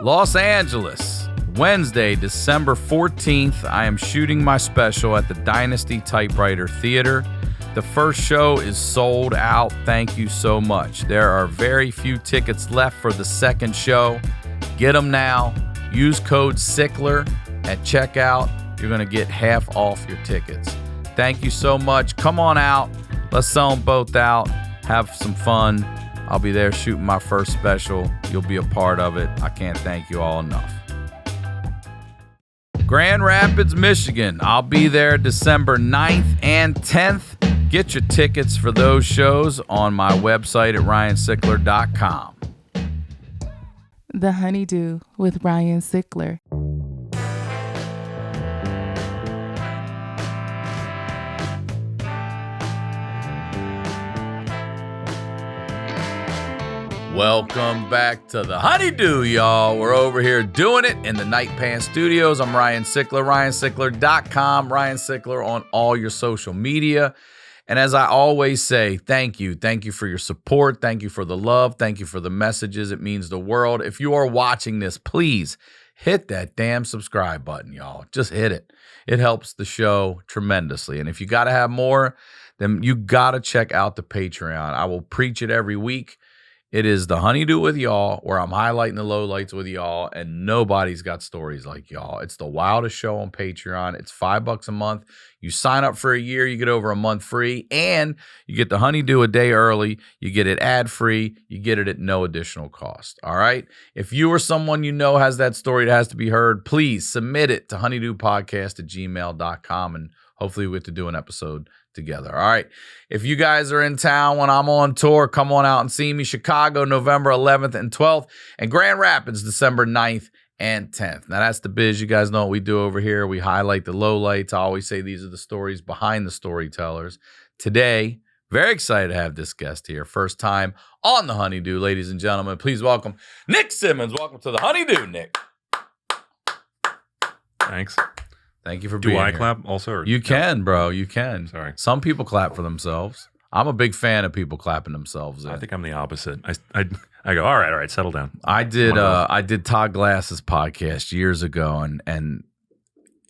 Los Angeles, Wednesday, December 14th. I am shooting my special at the Dynasty Typewriter Theater. The first show is sold out. Thank you so much. There are very few tickets left for the second show. Get them now. Use code Sickler at checkout. You're going to get half off your tickets. Thank you so much. Come on out. Let's sell them both out. Have some fun. I'll be there shooting my first special. You'll be a part of it. I can't thank you all enough. Grand Rapids, Michigan. I'll be there December 9th and 10th. Get your tickets for those shows on my website at ryansickler.com. The HoneyDew with Ryan Sickler. Welcome back to the HoneyDew, y'all. We're over here doing it in the Night Pants Studios. I'm Ryan Sickler, ryansickler.com, Ryan Sickler on all your social media. And as I always say, thank you. Thank you for your support. Thank you for the love. Thank you for the messages. It means the world. If you are watching this, please hit that damn subscribe button, y'all. Just hit it. It helps the show tremendously. And if you got to have more, then you got to check out the Patreon. I will preach it every week. It is the HoneyDew with y'all, where I'm highlighting the lowlights with y'all, and nobody's got stories like y'all. It's the wildest show on Patreon. It's $5 a month. You sign up for a year, you get over a month free, and you get the HoneyDew a day early. You get it ad-free. You get it at no additional cost, all right? If you or someone you know has that story that has to be heard, please submit it to honeydewpodcast@gmail.com, and hopefully we get to do an episode together. All right. If you guys are in town when I'm on tour, come on out and see me. Chicago, November 11th and 12th, and Grand Rapids, December 9th and 10th. Now, that's the biz. You guys know what we do over here. We highlight the lowlights. I always say these are the stories behind the storytellers. Today, very excited to have this guest here. First time on the HoneyDew, ladies and gentlemen. Please welcome Nick Simmons. Welcome to the HoneyDew, Nick. Thanks. Thank you for being here. Do I clap also? Or you can, bro. You can. Sorry. Some people clap for themselves. I'm a big fan of people clapping themselves in. I think I'm the opposite. I go, all right, settle down. I did Todd Glass's podcast years ago, and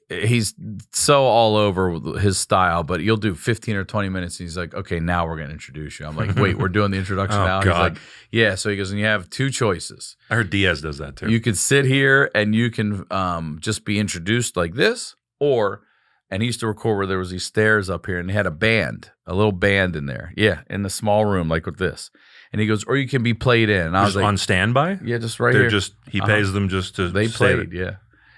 he's so all over his style, but you'll do 15 or 20 minutes, and he's like, okay, now we're going to introduce you. I'm like, wait, we're doing the introduction now? God. He's like, yeah. So he goes, and you have two choices. I heard Diaz does that too. You could sit here and you can just be introduced like this, and he used to record where there was these stairs up here, and they had a little band in there. Yeah, in the small room, like with this. And he goes, or you can be played in. And I was like, on standby? Yeah, just right here. He pays them just to They say played, it. yeah.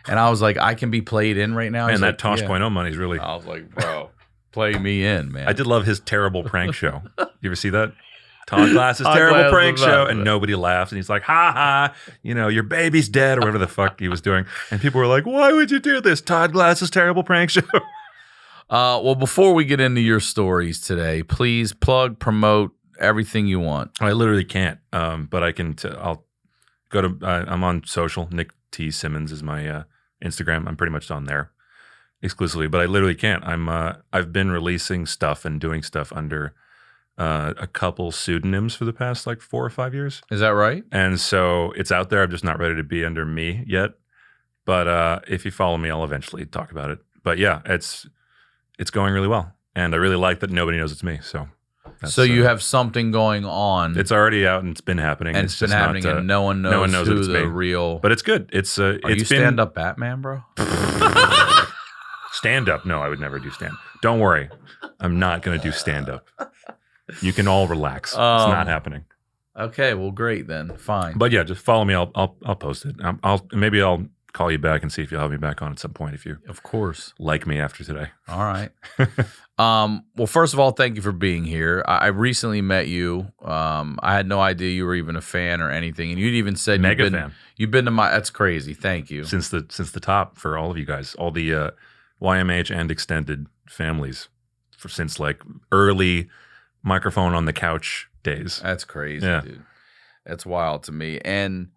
And I was like, I can be played in right now. Man, He's that like, Tosh.0 money's really... I was like, bro, play me in, man. I did love his terrible prank show. You ever see that? Todd Glass's Todd terrible Glass prank was about show, it. and nobody laughed. And he's like, ha ha, your baby's dead, or whatever the fuck he was doing. And people were like, why would you do this? Todd Glass's terrible prank show. Well, before we get into your stories today, please promote everything you want. I literally can't, but I can. I'll go to. I'm on social. Nick T. Simmons is my Instagram. I'm pretty much on there exclusively, but I literally can't. I've been releasing stuff and doing stuff under a couple pseudonyms for the past like 4 or 5 years. Is that right? And so it's out there. I'm just not ready to be under me yet. But if you follow me, I'll eventually talk about it. But yeah, it's going really well, and I really like that nobody knows it's me. So you have something going on. It's already out and it's been happening. And it's been happening, and no one knows who the real. But it's good. Are you stand-up Batman, bro? Stand-up? No, I would never do stand. Don't worry, I'm not going to do stand-up. You can all relax. It's not happening. Okay, well, great then. Fine. But yeah, just follow me. I'll post it. I'll call you back and see if you'll have me back on at some point if you, of course, like me after today. All right. Well, first of all, thank you for being here. I recently met you. I had no idea you were even a fan or anything, and you'd even said fan. You've been to my. That's crazy. Thank you. Since the top for all of you guys, all the YMH and extended families, since like early microphone on the couch days. That's crazy, dude. That's wild to me. And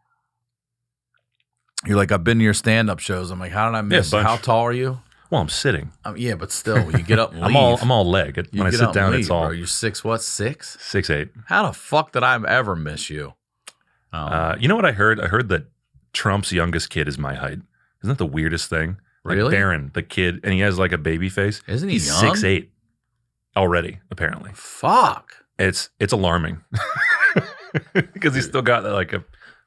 you're like, I've been to your stand-up shows. I'm like, how did I miss? How tall are you? Well, I'm sitting. Yeah, but still, you get up and leave. I'm all leg. When I sit down, it's all. Bro. You're 6 what? 6? 6'8". How the fuck did I ever miss you? You know what I heard? I heard that Trump's youngest kid is my height. Isn't that the weirdest thing? Like Really? Barron, the kid, and he has like a baby face. Isn't he He's young? 6'8" already, apparently. Fuck. It's alarming because he's still got like a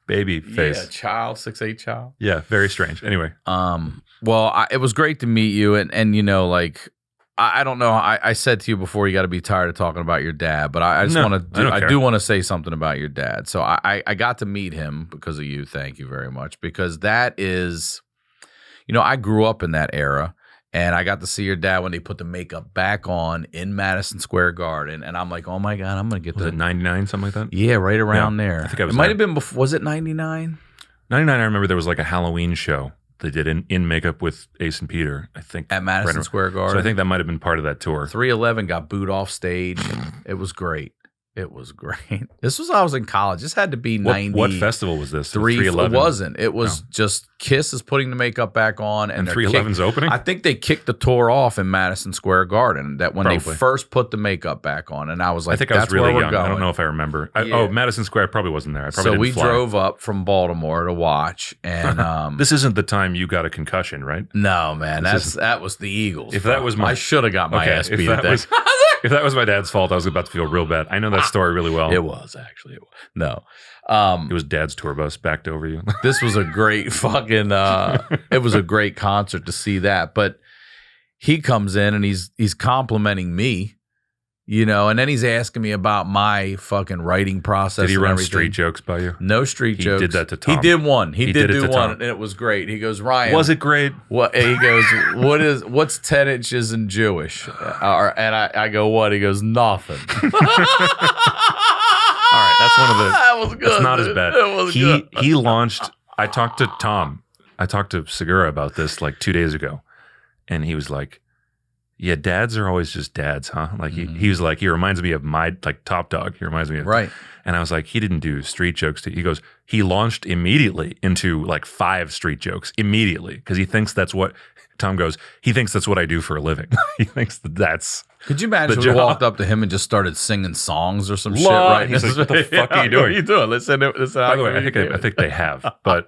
baby face. Yeah, child, 6'8" child. Yeah, very strange. Anyway, Well, it was great to meet you, and you know, like I don't know. I said to you before, you got to be tired of talking about your dad, but I just want to. I do want to say something about your dad. So I got to meet him because of you. Thank you very much, because that is, you know, I grew up in that era. And I got to see your dad when they put the makeup back on in Madison Square Garden. And I'm like, oh my God, I'm going to get was it 99, something like that? Yeah, right around there. I think I was It might there. have been before. Was it 99? 99, I remember there was like a Halloween show they did in makeup with Ace and Peter, I think. At Madison right Square Garden. So I think that might have been part of that tour. 311 got booed off stage. It was great. It was great. This was I was in college. This had to be 90. What festival was this? 311. It wasn't. It was just Kiss is putting the makeup back on. And 311's opening? I think they kicked the tour off in Madison Square Garden that when Probably. they first put the makeup back on. And I was like, I think I was that's really where we're young. going. I don't know if I remember. Yeah. Oh, Madison Square, I probably wasn't there. I probably So didn't we fly. drove up from Baltimore to watch. And This isn't the time you got a concussion, right? no, man, that was the Eagles. If that was my- I should have got my Okay, ass if beat that at that. was- If that was my dad's fault, I was about to feel real bad. I know that story really well. It was actually. No. It was dad's tour bus backed over you. This was a great fucking it was a great concert to see that. But he comes in and he's complimenting me, you know, and then he's asking me about my fucking writing process. Did he and run everything. street jokes by you? No street He jokes. did that to Tom. He did one. He did did it do to one, Tom. and it was great. He goes, Ryan, Was it great? what? He goes, what's 10 inches in Jewish? And I go, what? He goes, nothing. All right, that's one of the. That was good. It's not dude. as bad. It was good. He launched. I talked to Tom. I talked to Segura about this like 2 days ago, and he was like, "Yeah, dads are always just dads, huh?" Like he was like, he reminds me of my like Top Dog. He reminds me of Right. And I was like, he didn't do street jokes. He goes, he launched immediately into like 5 street jokes immediately because he thinks that's what. Tom goes, he thinks that's what I do for a living. He thinks that's. Could you imagine the if we job. walked up to him and just started singing songs or some shit? Law. Right? He's like, what the fuck are you doing? What are you doing? Listen. By the way, I think they have, but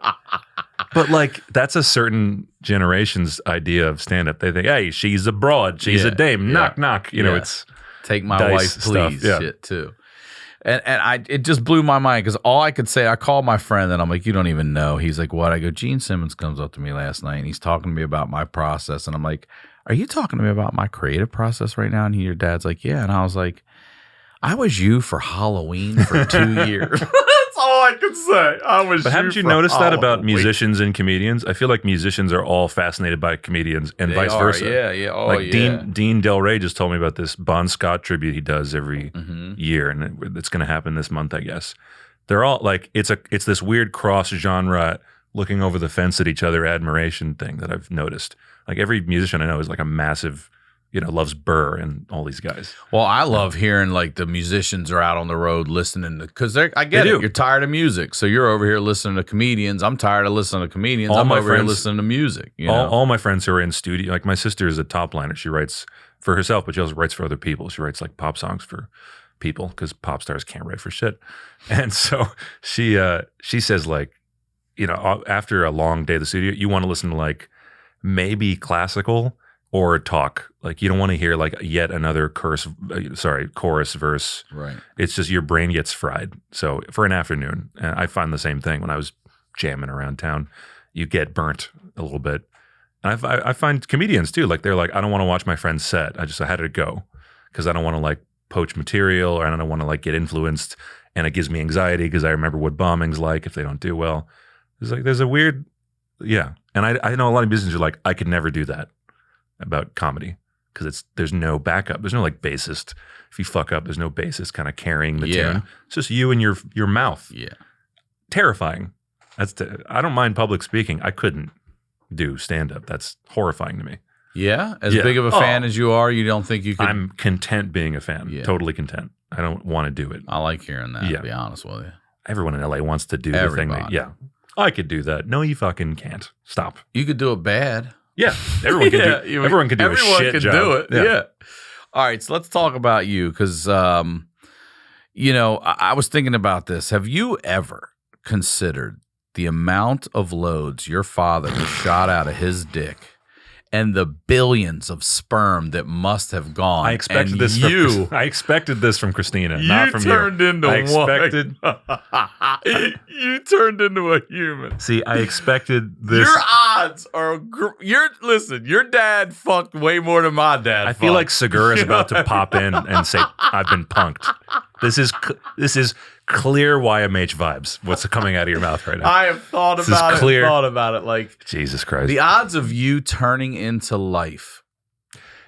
like that's a certain generation's idea of stand up. They think, hey, she's a broad, she's a dame, knock knock. You know, it's take my dice wife, stuff, please. yeah. Shit too. And it just blew my mind because all I could say, I called my friend and I'm like, you don't even know. He's like, what? I go, Gene Simmons comes up to me last night and he's talking to me about my process. And I'm like, are you talking to me about my creative process right now? And your dad's like, yeah. And I was like, I was you for Halloween for 2 years. That's all I could say. I was. But haven't you noticed that about musicians and comedians? I feel like musicians are all fascinated by comedians and vice versa. Yeah. Oh, like yeah. Dean Del Rey just told me about this Bon Scott tribute he does every year, and it's going to happen this month, I guess. They're all like it's this weird cross genre looking over the fence at each other admiration thing that I've noticed. Like every musician I know is like a massive, loves Burr and all these guys. Well, I love hearing like the musicians are out on the road listening to, because I get it. You're tired of music, so you're over here listening to comedians. I'm tired of listening to comedians. I'm over here listening to music. All my friends who are in studio, like my sister is a top liner. She writes for herself, but she also writes for other people. She writes like pop songs for people because pop stars can't write for shit. And so she says like, after a long day at the studio, you want to listen to like maybe classical or talk. Like you don't want to hear like yet another chorus verse. Right. It's just your brain gets fried. So for an afternoon, and I find the same thing when I was jamming around town, you get burnt a little bit. And I find comedians too, like they're like, I don't want to watch my friend's set. I had to go because I don't want to like poach material or I don't want to like get influenced. And it gives me anxiety because I remember what bombing's like if they don't do well. There's a weird, yeah. And I know a lot of musicians are like, I could never do that about comedy because there's no backup. There's no like bassist. If you fuck up, there's no bassist kind of carrying the tune. It's just you and your mouth. Yeah. Terrifying. I don't mind public speaking. I couldn't do stand up. That's horrifying to me. Yeah. As big of a fan as you are, you don't think you could. I'm content being a fan. Yeah. Totally content. I don't want to do it. I like hearing that, to be honest with you. Everyone in LA wants to do the thing. I could do that. No, you fucking can't. Stop. You could do it bad. Yeah. Everyone can do everyone can do a shit job. Do it. Yeah. All right. So let's talk about you because, I was thinking about this. Have you ever considered the amount of loads your father has shot out of his dick and the billions of sperm that must have gone. I expected this. I expected this from Christina, not from you. You turned into I expected. You turned into a human. See, I expected this. Your odds are. Listen. Your dad fucked way more than my dad. I feel like Segura is about to pop in and say, "I've been punked." This is clear YMH vibes. What's coming out of your mouth right now? I have thought about it. Like Jesus Christ. The odds of you turning into life,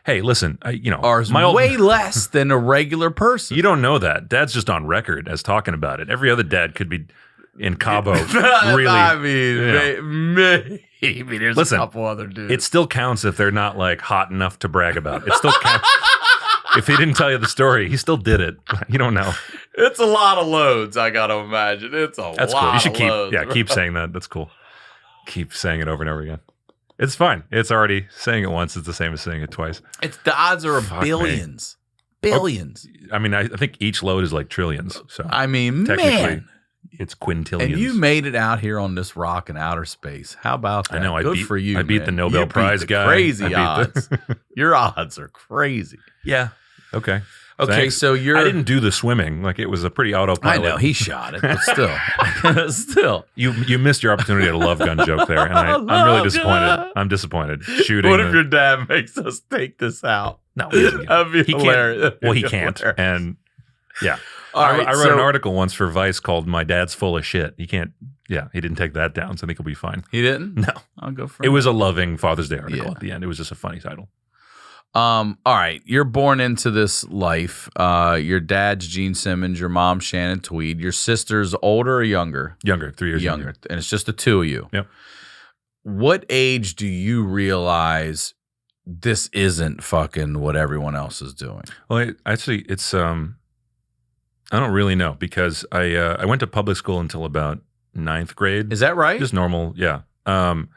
hey, listen, are way less than a regular person. You don't know that. Dad's just on record as talking about it. Every other dad could be in Cabo. Really, I mean, maybe there's a couple other dudes. It still counts if they're not like hot enough to brag about. It still counts. If he didn't tell you the story, he still did it. You don't know. It's a lot of loads, I got to imagine. It's a That's lot cool. You should of keep, loads. keep saying that. That's cool. Keep saying it over and over again. It's fine. It's already saying it once. It's the same as saying it twice. The odds are billions. Billions. I mean, I think each load is like trillions. So I mean, technically, man. It's quintillions. And you made it out here on this rock in outer space. How about that? I know. Good for you. I beat man. the Nobel Prize guy. Crazy odds. Your odds are crazy. Yeah. Okay. Okay, Thanks. so I didn't do the swimming. Like it was a pretty autopilot. I know he shot it, but still, You missed your opportunity at a love gun joke there, and I'm really disappointed. I'm disappointed. Shooting. What if your dad makes us take this out? No, that'd be hilarious. Well, he can't. And yeah, All right, I wrote an article once for Vice called "My Dad's Full of Shit." He can't. Yeah, he didn't take that down, so I think he'll be fine. He didn't. No, I'll go for it. Was a loving Father's Day article Yeah. at the end. It was just a funny title. All right, you're born into this life. Your dad's Gene Simmons, your mom Shannon Tweed. Your sister's older or younger? Younger, 3 years younger. And it's just the two of you. Yep. What age do you realize this isn't fucking what everyone else is doing? Well, it's I don't really know because I went to public school until about 9th grade. Is that right? Just normal, yeah. And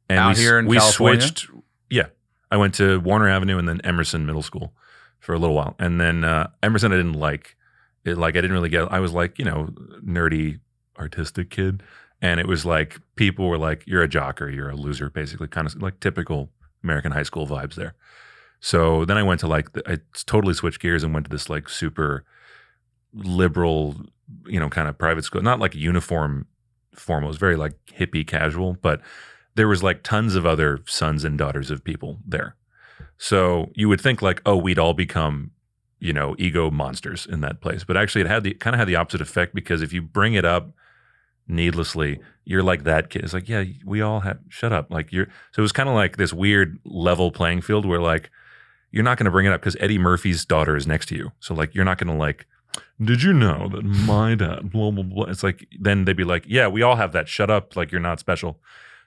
Out here in we California? switched. Yeah, I went to Warner Avenue and then Emerson Middle School for a little while, and then Emerson I didn't like. It like I didn't really get. I was like nerdy artistic kid, and it was like people were like, "You're a jock or you're a loser," basically, kind of like typical American high school vibes there. So then I went to I totally switched gears and went to this like super liberal, kind of private school, not like formal. It was very like hippie casual, but there was like tons of other sons and daughters of people there. So you would think like, oh, we'd all become, ego monsters in that place. But actually it had the opposite effect because if you bring it up needlessly, you're like that kid. It's like, yeah, we all have, shut up. Like so it was kind of like this weird level playing field where like, you're not going to bring it up because Eddie Murphy's daughter is next to you. So like, you're not going to like, did you know that my dad, blah, blah, blah. It's like, then they'd be like, yeah, we all have that. Shut up. Like you're not special.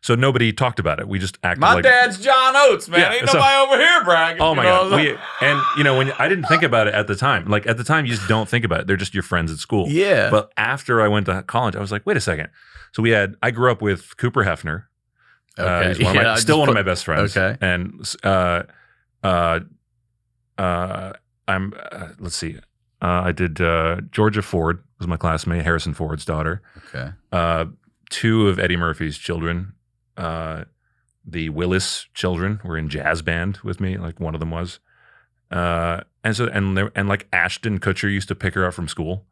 So nobody talked about it. We just acted My like dad's John Oates, man. Yeah, Ain't nobody over here bragging. Oh my God. When I didn't think about it at the time, like at the time you just don't think about it. They're just your friends at school. Yeah. But after I went to college, I was like, wait a second. So I grew up with Cooper Hefner. Okay. He's one of my best friends. Okay. And let's see. I did Georgia Ford was my classmate, Harrison Ford's daughter. Okay. 2 of Eddie Murphy's children. The Willis children were in jazz band with me, like one of them was. And like Ashton Kutcher used to pick her up from school.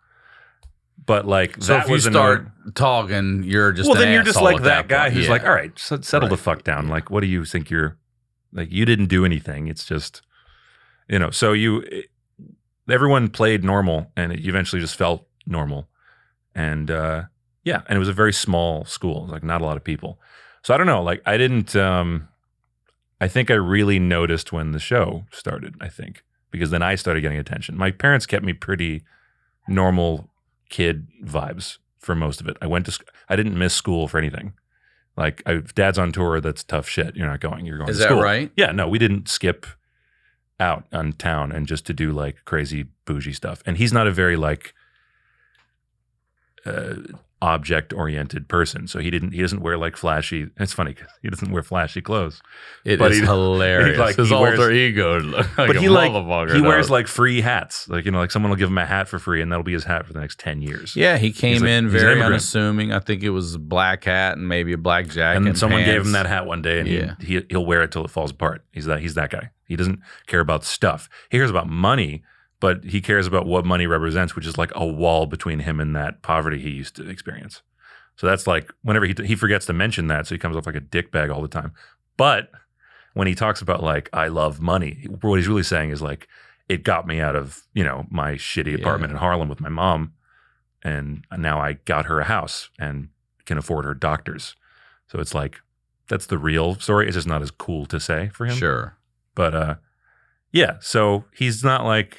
But like, so that if you was start talking, you're just then you're just like that guy point. who's Yeah. like, all right, settle the fuck down. Like, what do you think you're like? You didn't do anything. It's just, so everyone played normal and it eventually just felt normal. And, yeah. And it was a very small school, like not a lot of people. So I don't know, like I didn't, I think I really noticed when the show started, I think, because then I started getting attention. My parents kept me pretty normal kid vibes for most of it. I didn't miss school for anything. Like if dad's on tour, that's tough shit. You're not going, you're going to school. Is that right? Yeah, no, we didn't skip out on town and just to do like crazy bougie stuff. And he's not a very like, object-oriented person. So he doesn't wear like flashy. It's funny because he doesn't wear flashy clothes. It is hilarious. Like, his alter ego, like but a he motherfucker. He wears does. like free hats. Like, like someone will give him a hat for free, and that'll be his hat for the next 10 years. Yeah, he came in he's very an immigrant. unassuming. I think it was a black hat and maybe a black jacket. And someone pants. gave him that hat one day, and he'll wear it till it falls apart. He's that guy. He doesn't care about stuff. He cares about money, but he cares about what money represents, which is like a wall between him and that poverty he used to experience. So that's like whenever he forgets to mention that, so he comes off like a dickbag all the time. But when he talks about like I love money, what he's really saying is like it got me out of my shitty apartment in Harlem with my mom, and now I got her a house and can afford her doctors. So it's like that's the real story. It's just not as cool to say for him. Sure, but yeah. So he's not like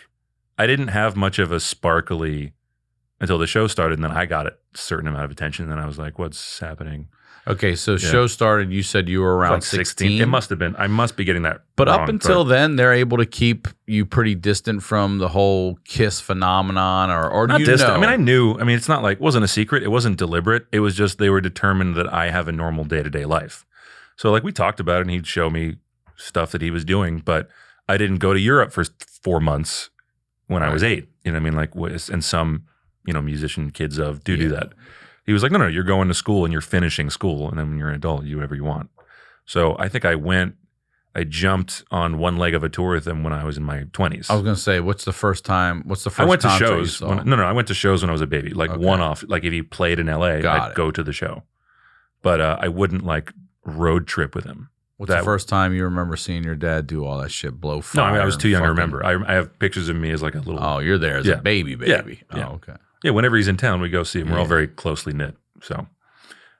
I didn't have much of a sparkly until the show started, and then I got a certain amount of attention, and then I was like, what's happening? Okay, so show started, you said you were around like 16? It must have been. I must be getting that But wrong, up until then, they're able to keep you pretty distant from the whole kiss phenomenon, or do not you distant. know? I mean, I knew. I mean, it's not like, it wasn't a secret. It wasn't deliberate. It was just they were determined that I have a normal day-to-day life. So like we talked about it, and he'd show me stuff that he was doing, but I didn't go to Europe for 4 months when I was 8. You know what I mean? Like, and some musician kids do that. He was like, no, you're going to school and you're finishing school. And then when you're an adult, you do whatever you want. So I think I jumped on one leg of a tour with him when I was in my 20s. I was going to say, what's the first I went to concert you shows. saw? I went to shows when I was a baby, like one-off. Like if he played in LA, I'd go to the show. But I wouldn't like road trip with him. What's the first time you remember seeing your dad do all that shit, blow fire? No, I mean, I was too young to remember. I have pictures of me as like a little... Oh, you're there as a baby. Yeah. Oh, okay. Yeah, whenever he's in town, we go see him. We're all very closely knit. So,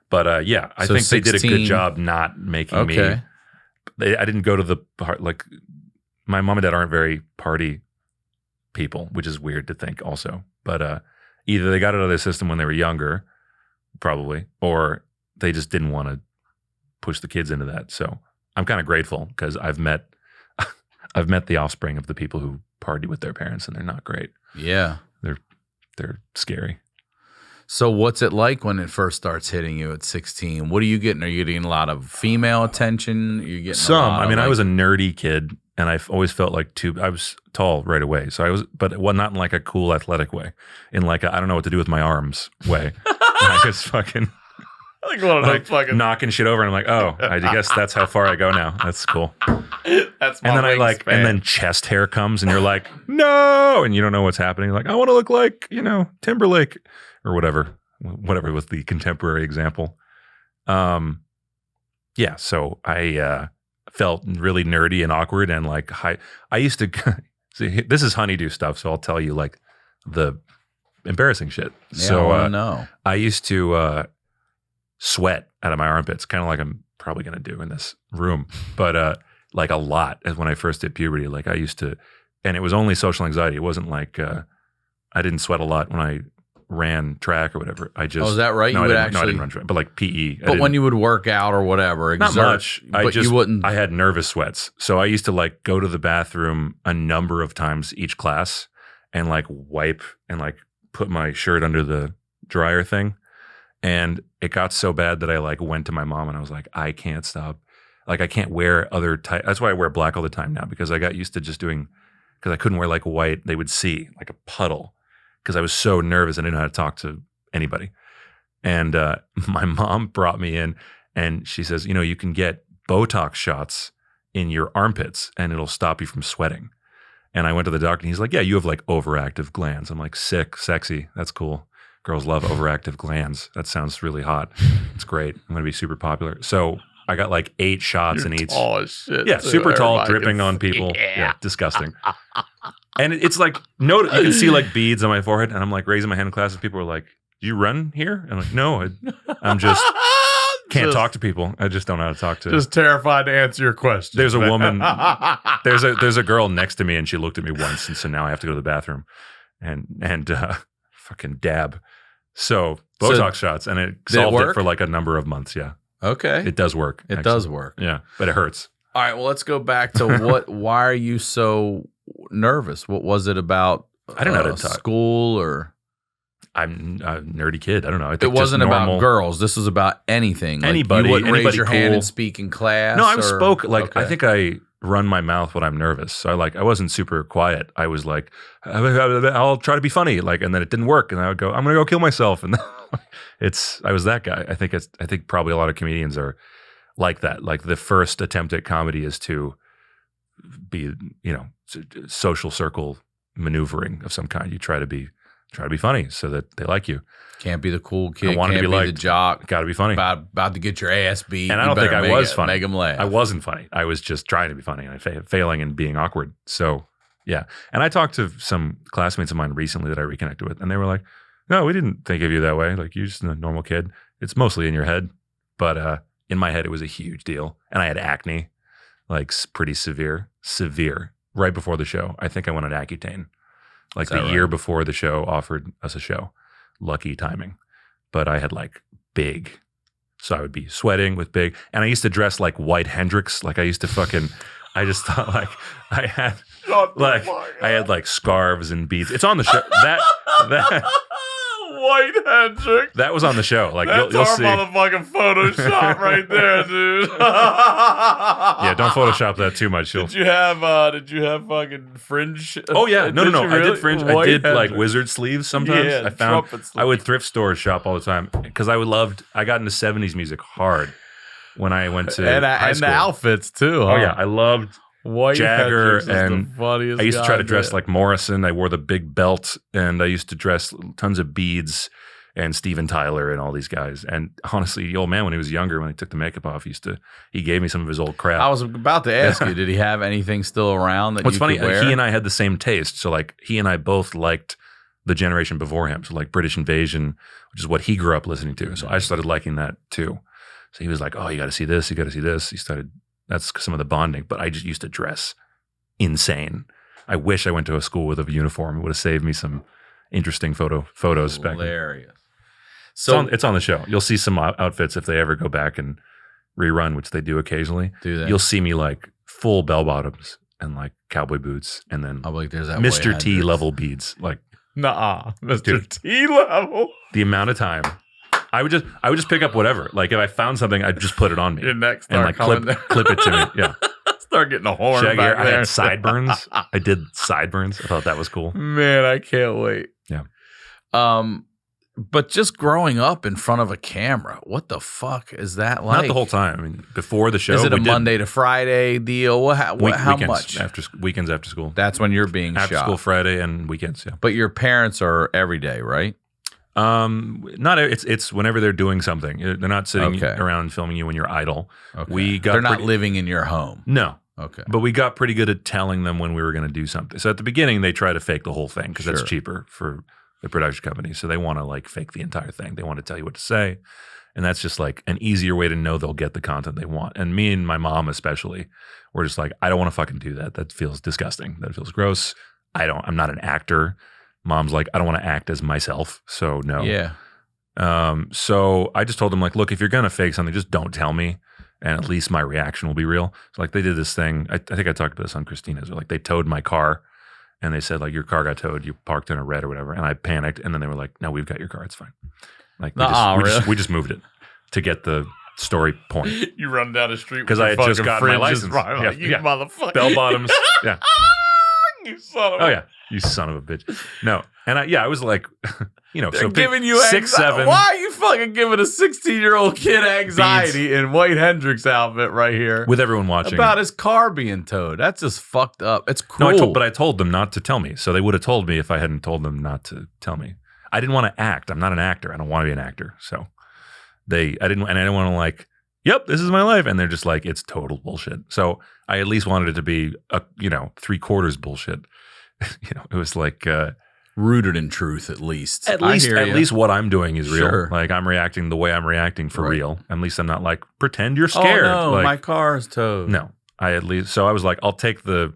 but I think 16, they did a good job not making me. I didn't go to the like. My mom and dad aren't very party people, which is weird to think. Also, but either they got it out of their system when they were younger, probably, or they just didn't want to push the kids into that. So I'm kind of grateful because I've met the offspring of the people who party with their parents, and they're not great. Yeah. They're scary. So what's it like when it first starts hitting you at 16? What are you getting? Are you getting a lot of female attention? You're getting some. I mean, I was a nerdy kid, and I've always felt like I was tall right away. So I was, but not in like a cool athletic way. In like I don't know what to do with my arms way. I was fucking knocking shit over, and I'm like, oh, I guess that's how far I go now. That's cool. That's my and then and then chest hair comes, and you're like, no, and you don't know what's happening. You're like, I want to look like Timberlake or whatever was the contemporary example. Yeah. So I felt really nerdy and awkward, and like I used to see. This is HoneyDew stuff, so I'll tell you like the embarrassing shit. Yeah, so I know. I used to sweat out of my armpits, kind of like I'm probably going to do in this room, but like a lot. As when I first hit puberty, like I used to, and it was only social anxiety. It wasn't like I didn't sweat a lot when I ran track or whatever. I just is that right? No, I didn't run track, but like PE. But when you would work out or whatever, not much. You wouldn't. I had nervous sweats, so I used to like go to the bathroom a number of times each class, and like wipe and like put my shirt under the dryer thing. And it got so bad that I like went to my mom and I was like, I can't stop. Like I can't wear other type. That's why I wear black all the time now, because I got used to just doing, because I couldn't wear like white. They would see like a puddle because I was so nervous. I didn't know how to talk to anybody. And my mom brought me in and she says, you can get Botox shots in your armpits and it'll stop you from sweating. And I went to the doctor and he's like, yeah, you have like overactive glands. I'm like, sick, sexy. That's cool. Girls love overactive glands. That sounds really hot. It's great. I'm going to be super popular. So I got like 8 shots in each. Tall as shit. Yeah, super tall, dripping on people. Yeah, disgusting. And it's like, you can see like beads on my forehead. And I'm like raising my hand in class and people are like, do you run here? And I'm like, no, I'm just can't talk to people. I just don't know how to talk to. Just terrified to answer your question. There's a woman, there's a girl next to me and she looked at me once. And so now I have to go to the bathroom and fucking dab. So Botox shots, and it solved it for like a number of months. Yeah. Okay. It does work. It does work. Yeah, but it hurts. All right. Well, let's go back to why are you so nervous? What was it about? I don't know how to talk. School or? I'm a nerdy kid. I don't know. I think It wasn't just normal, about girls. This was about anything. Like, Anybody. You wouldn't raise Anybody your hand cool. and speak in class. No, I or- spoke like okay. I think I run my mouth when I'm nervous. So I wasn't super quiet. I was like, I'll try to be funny. Like, and then it didn't work, and I would go, I'm gonna go kill myself. And I was that guy. I think probably a lot of comedians are like that. Like the first attempt at comedy is to be, social circle maneuvering of some kind. You try to be funny so that they like you. Can't be the cool kid. I wanted Can't to be the liked. jock. Got to be funny. About to get your ass beat. And I You don't think better I make was it, funny. Make them laugh. I wasn't funny. I was just trying to be funny, and I failing and being awkward. So yeah. And I talked to some classmates of mine recently that I reconnected with, and they were like, "No, we didn't think of you that way. Like you're just a normal kid. It's mostly in your head, but in my head it was a huge deal. And I had acne, like pretty severe. Right before the show, I think I went on Accutane, like the year before the show offered us a show. Lucky timing." But I had like big, so I would be sweating with big, and I used to dress like White Hendrix. Like I used to I just thought like I had like scarves and beads. It's on the show. That White Hendrix. that was on the show. Like That's you'll our see. motherfucking Photoshop right there, dude. Yeah, don't Photoshop that too much. Did you have fucking fringe? Oh yeah, no. you I really? did fringe. White I did like Hendrix. wizard sleeves sometimes. Yeah, I found trumpet I would sleeves. thrift stores shop all the time because I got into 70s music hard when I went to and high the school. outfits too. Oh yeah, I loved White Jagger Hendrix is and the funniest I used to try to guy dress there. like Morrison. I wore the big belt, and I used to dress tons of beads and Steven Tyler and all these guys. And honestly, the old man, when he was younger, when he took the makeup off, he gave me some of his old crap. I was about to ask you, did he have anything still around that What's you funny, could wear? he and I had the same taste. So like he and I both liked the generation before him. So like British Invasion, which is what he grew up listening to. So I started liking that too. So he was like, "Oh, you got to see this. You got to see this." That's some of the bonding. But I just used to dress insane. I wish I went to a school with a uniform. It would have saved me some interesting photos back then. Hilarious. So it's on the show. You'll see some outfits if they ever go back and rerun, which they do occasionally. Do that. You'll see me like full bell bottoms and like cowboy boots, and then I'm like, there's that Mr. White T Hendrix. level beads. Like Nah, Mr. Dude. T level. the amount of time I would just pick up whatever. Like if I found something, I'd just put it on me Your neck and start like coming clip it to me. Yeah, Start getting a horn shaggy back hair. I there. had sideburns. I did sideburns. I thought that was cool. Man, I can't wait. Yeah. But just growing up in front of a camera, what the fuck is that like? Not the whole time. I mean, before the show, Is it a we did Monday to Friday deal? How weekends much? weekends after school, That's when you're being after shot. school Friday and weekends. Yeah. But your parents are every day, right? Not it's whenever they're doing something. They're not sitting Okay. around filming you when you're idle. Okay. We got They're not pretty- living in your home. No, Okay. but we got pretty good at telling them when we were going to do something. So at the beginning, they try to fake the whole thing because Sure. that's cheaper for the production company. So they want to like fake the entire thing. They want to tell you what to say, and that's just like an easier way to know they'll get the content they want. And me and my mom especially, we're just like, I don't want to fucking do that. That feels disgusting. That feels gross. I'm not an actor. Mom's like, I don't want to act as myself. So no. Yeah. So I just told them like, look, if you're gonna fake something, just don't tell me, and at least my reaction will be real. So like they did this thing. I think I talked about this on Christina's. Like they towed my car, and they said like your car got towed. You parked in a red or whatever, and I panicked. And then they were like, no, we've got your car. It's fine. Like we just moved it to get the story point. You run down the street 'Cause with I your had just fucking gotten my fringes license. right, like, Yeah, you yeah. motherfucker. Bell bottoms. Yeah. You son of a... Oh yeah. You son of a bitch. No. And I was like, They're so giving you 6'7". anxiety. Why are you fucking giving a 16-year-old kid anxiety in White Hendrix outfit right here with everyone watching. about his car being towed? That's just fucked up. It's cruel. No, but I told them not to tell me. So they would have told me if I hadn't told them not to tell me. I didn't want to act. I'm not an actor. I don't want to be an actor. So I didn't want to like, yep, this is my life. And they're just like, it's total bullshit. So I at least wanted it to be, 3/4 bullshit. It was like, rooted in truth, at least. at I least hear ya. what I'm doing is real. Sure. Like I'm reacting the way I'm reacting for Right. real. At least I'm not like, pretend you're scared. Oh, no, like, my car is towed. no, I was like, I'll take the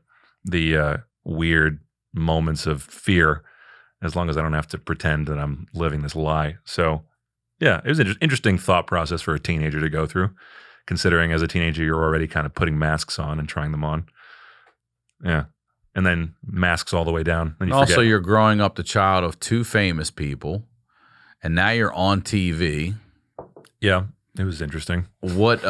weird moments of fear as long as I don't have to pretend that I'm living this lie. So yeah, it was an interesting thought process for a teenager to go through, considering as a teenager, you're already kind of putting masks on and trying them on. Yeah. And then masks all the way down. And you Also, forget. you're growing up the child of two famous people. and now you're on TV. Yeah, it was interesting. What,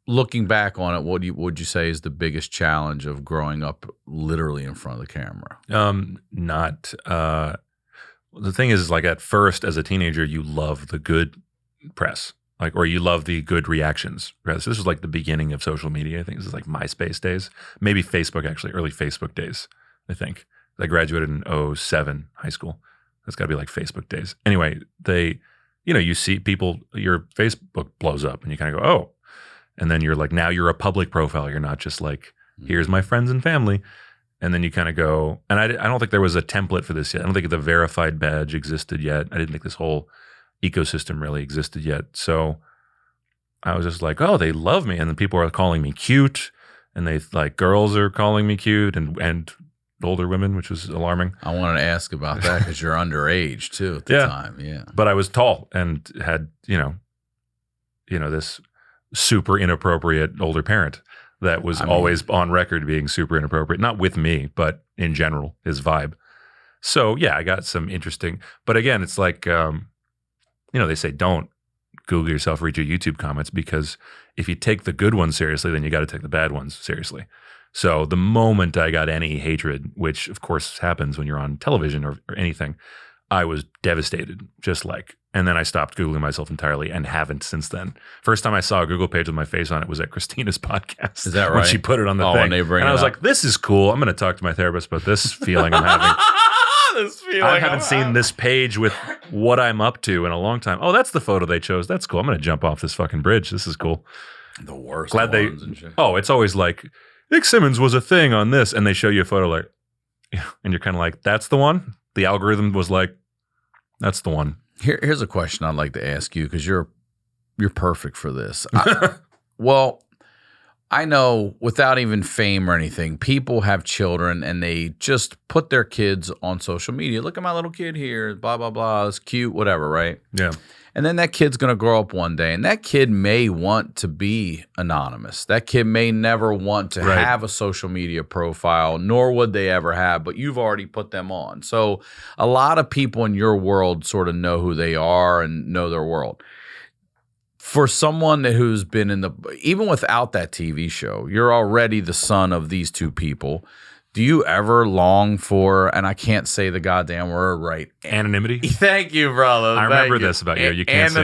looking back on it, what would you say is the biggest challenge of growing up literally in front of the camera? The thing is like at first as a teenager, you love the good press, like, or you love the good reactions. So this was like the beginning of social media. I think this is like MySpace days, maybe Facebook, actually, early Facebook days, I think. I graduated in 2007 high school. That's got to be like Facebook days. Anyway, you see people, your Facebook blows up and you kind of go, oh. And then you're like, now you're a public profile. You're not just like, here's my friends and family. And then you kind of go, and I don't think there was a template for this yet. I don't think the verified badge existed yet. I didn't think this whole ecosystem really existed yet. So I was just like, oh, they love me. And then people are calling me cute. And they like, girls are calling me cute and older women, which was alarming. I wanted to ask about that because you're underage too at the time. Yeah. But I was tall and had, this super inappropriate older parent that was always on record being super inappropriate, not with me, but in general, his vibe. So yeah, I got some interesting, but again, it's like, they say, don't Google yourself, read your YouTube comments, because if you take the good ones seriously, then you got to take the bad ones seriously. So the moment I got any hatred, which of course happens when you're on television or anything, I was devastated, and then I stopped Googling myself entirely and haven't since then. First time I saw a Google page with my face on it was at Christina's podcast. Is that right? When she put it on the thing. When they bring and I was it like, this is cool. I'm going to talk to my therapist about this feeling I'm having. I haven't seen this page with what I'm up to in a long time. Oh, that's the photo they chose. That's cool. I'm going to jump off this fucking bridge. This is cool. The worst Glad ones and shit. Oh, it's always like, Nick Simmons was a thing on this. And they show you a photo like, and you're kind of like, that's the one? The algorithm was like, that's the one. Here's a question I'd like to ask you because you're perfect for this. I know without even fame or anything, people have children and they just put their kids on social media. Look at my little kid here, blah, blah, blah. It's cute, whatever, right? Yeah. And then that kid's going to grow up one day and that kid may want to be anonymous. That kid may never want to have a social media profile, nor would they ever have, but you've already put them on. So a lot of people in your world sort of know who they are and know their world. For someone who's been even without that TV show, you're already the son of these two people. Do you ever long for, and I can't say the goddamn word right. Anonymity? Thank you, brother. I remember this about you. You can't say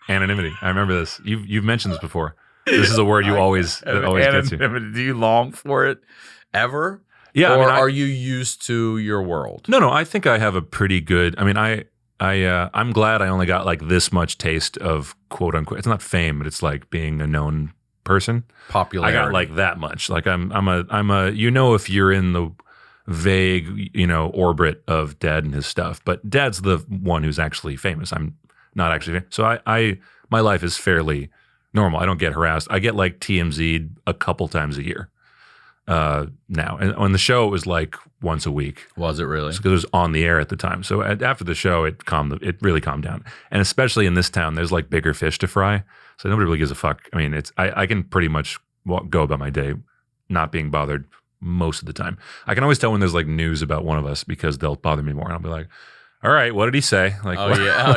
anonymity. I remember this. You've mentioned this before. This is a word you always gets you. Do you long for it ever? Yeah. Or are you used to your world? No. I think I have a pretty good, I'm glad I only got like this much taste of quote unquote, it's not fame, but it's like being a known person. Popularity. I got like that much. Like I'm a if you're in the vague, orbit of Dad and his stuff, but Dad's the one who's actually famous. I'm not actually famous. So my life is fairly normal. I don't get harassed. I get like TMZ'd a couple times a year now. And on the show, it was like once a week. Was it really? Because it was on the air at the time. So after the show, it really calmed down. And especially in this town, there's like bigger fish to fry. So nobody really gives a fuck. I mean, I can pretty much go about my day not being bothered most of the time. I can always tell when there's like news about one of us because they'll bother me more. And I'll be like, all right, what did he say? Like,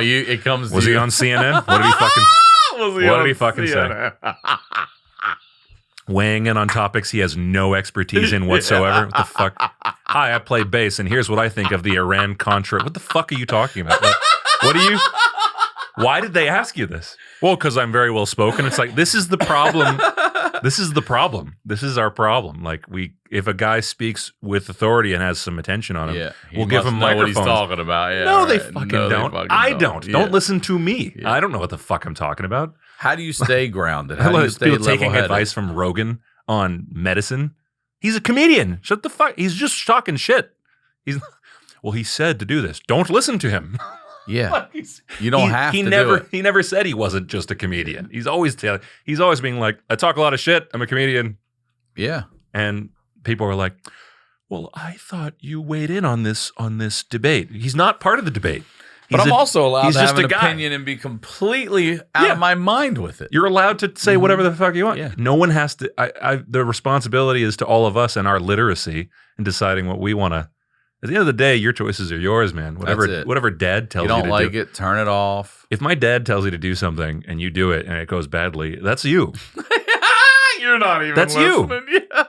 it comes. Was he on CNN? What did he fucking say? Weighing in on topics he has no expertise in whatsoever. What the fuck? Hi, I play bass, and here's what I think of the Iran-Contra. What the fuck are you talking about? Why did they ask you this? Well, because I'm very well spoken. It's like, this is the problem. This is the problem. This is our problem. Like, if a guy speaks with authority and has some attention on him, we'll give him microphones. What he's talking about. Yeah, no, they fucking don't. I don't. Yeah. Don't listen to me. Yeah. I don't know what the fuck I'm talking about. How do you stay grounded? How do you stay people taking level-headed? Advice from Rogan on medicine? He's a comedian. Shut the fuck. He's just talking shit. He said to do this. Don't listen to him. Yeah, you don't have to do it. He never said he wasn't just a comedian. He's always being like, I talk a lot of shit. I'm a comedian. Yeah, and people are like, well, I thought you weighed in on this debate. He's not part of the debate. But I'm also allowed to have an opinion and be completely out of my mind with it. You're allowed to say whatever the fuck you want. Yeah. No one has to. The responsibility is to all of us and our literacy in deciding what we want to At the end of the day, your choices are yours, man. That's Whatever dad tells you to do. You don't like it, turn it off. If my dad tells you to do something and you do it and it goes badly, that's you. You're not even That's listening. you. Yeah.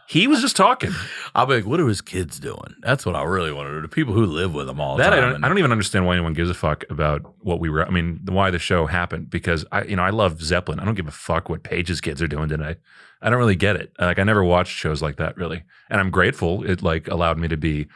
He was just talking. I'll be like, what are his kids doing? That's what I really want to do. The people who live with them all the That time. I don't even understand why anyone gives a fuck about what we were. I mean, why the show happened, because I love Zeppelin. I don't give a fuck what Paige's kids are doing today. I don't really get it. Like, I never watched shows like that really, and I'm grateful. It like allowed me to be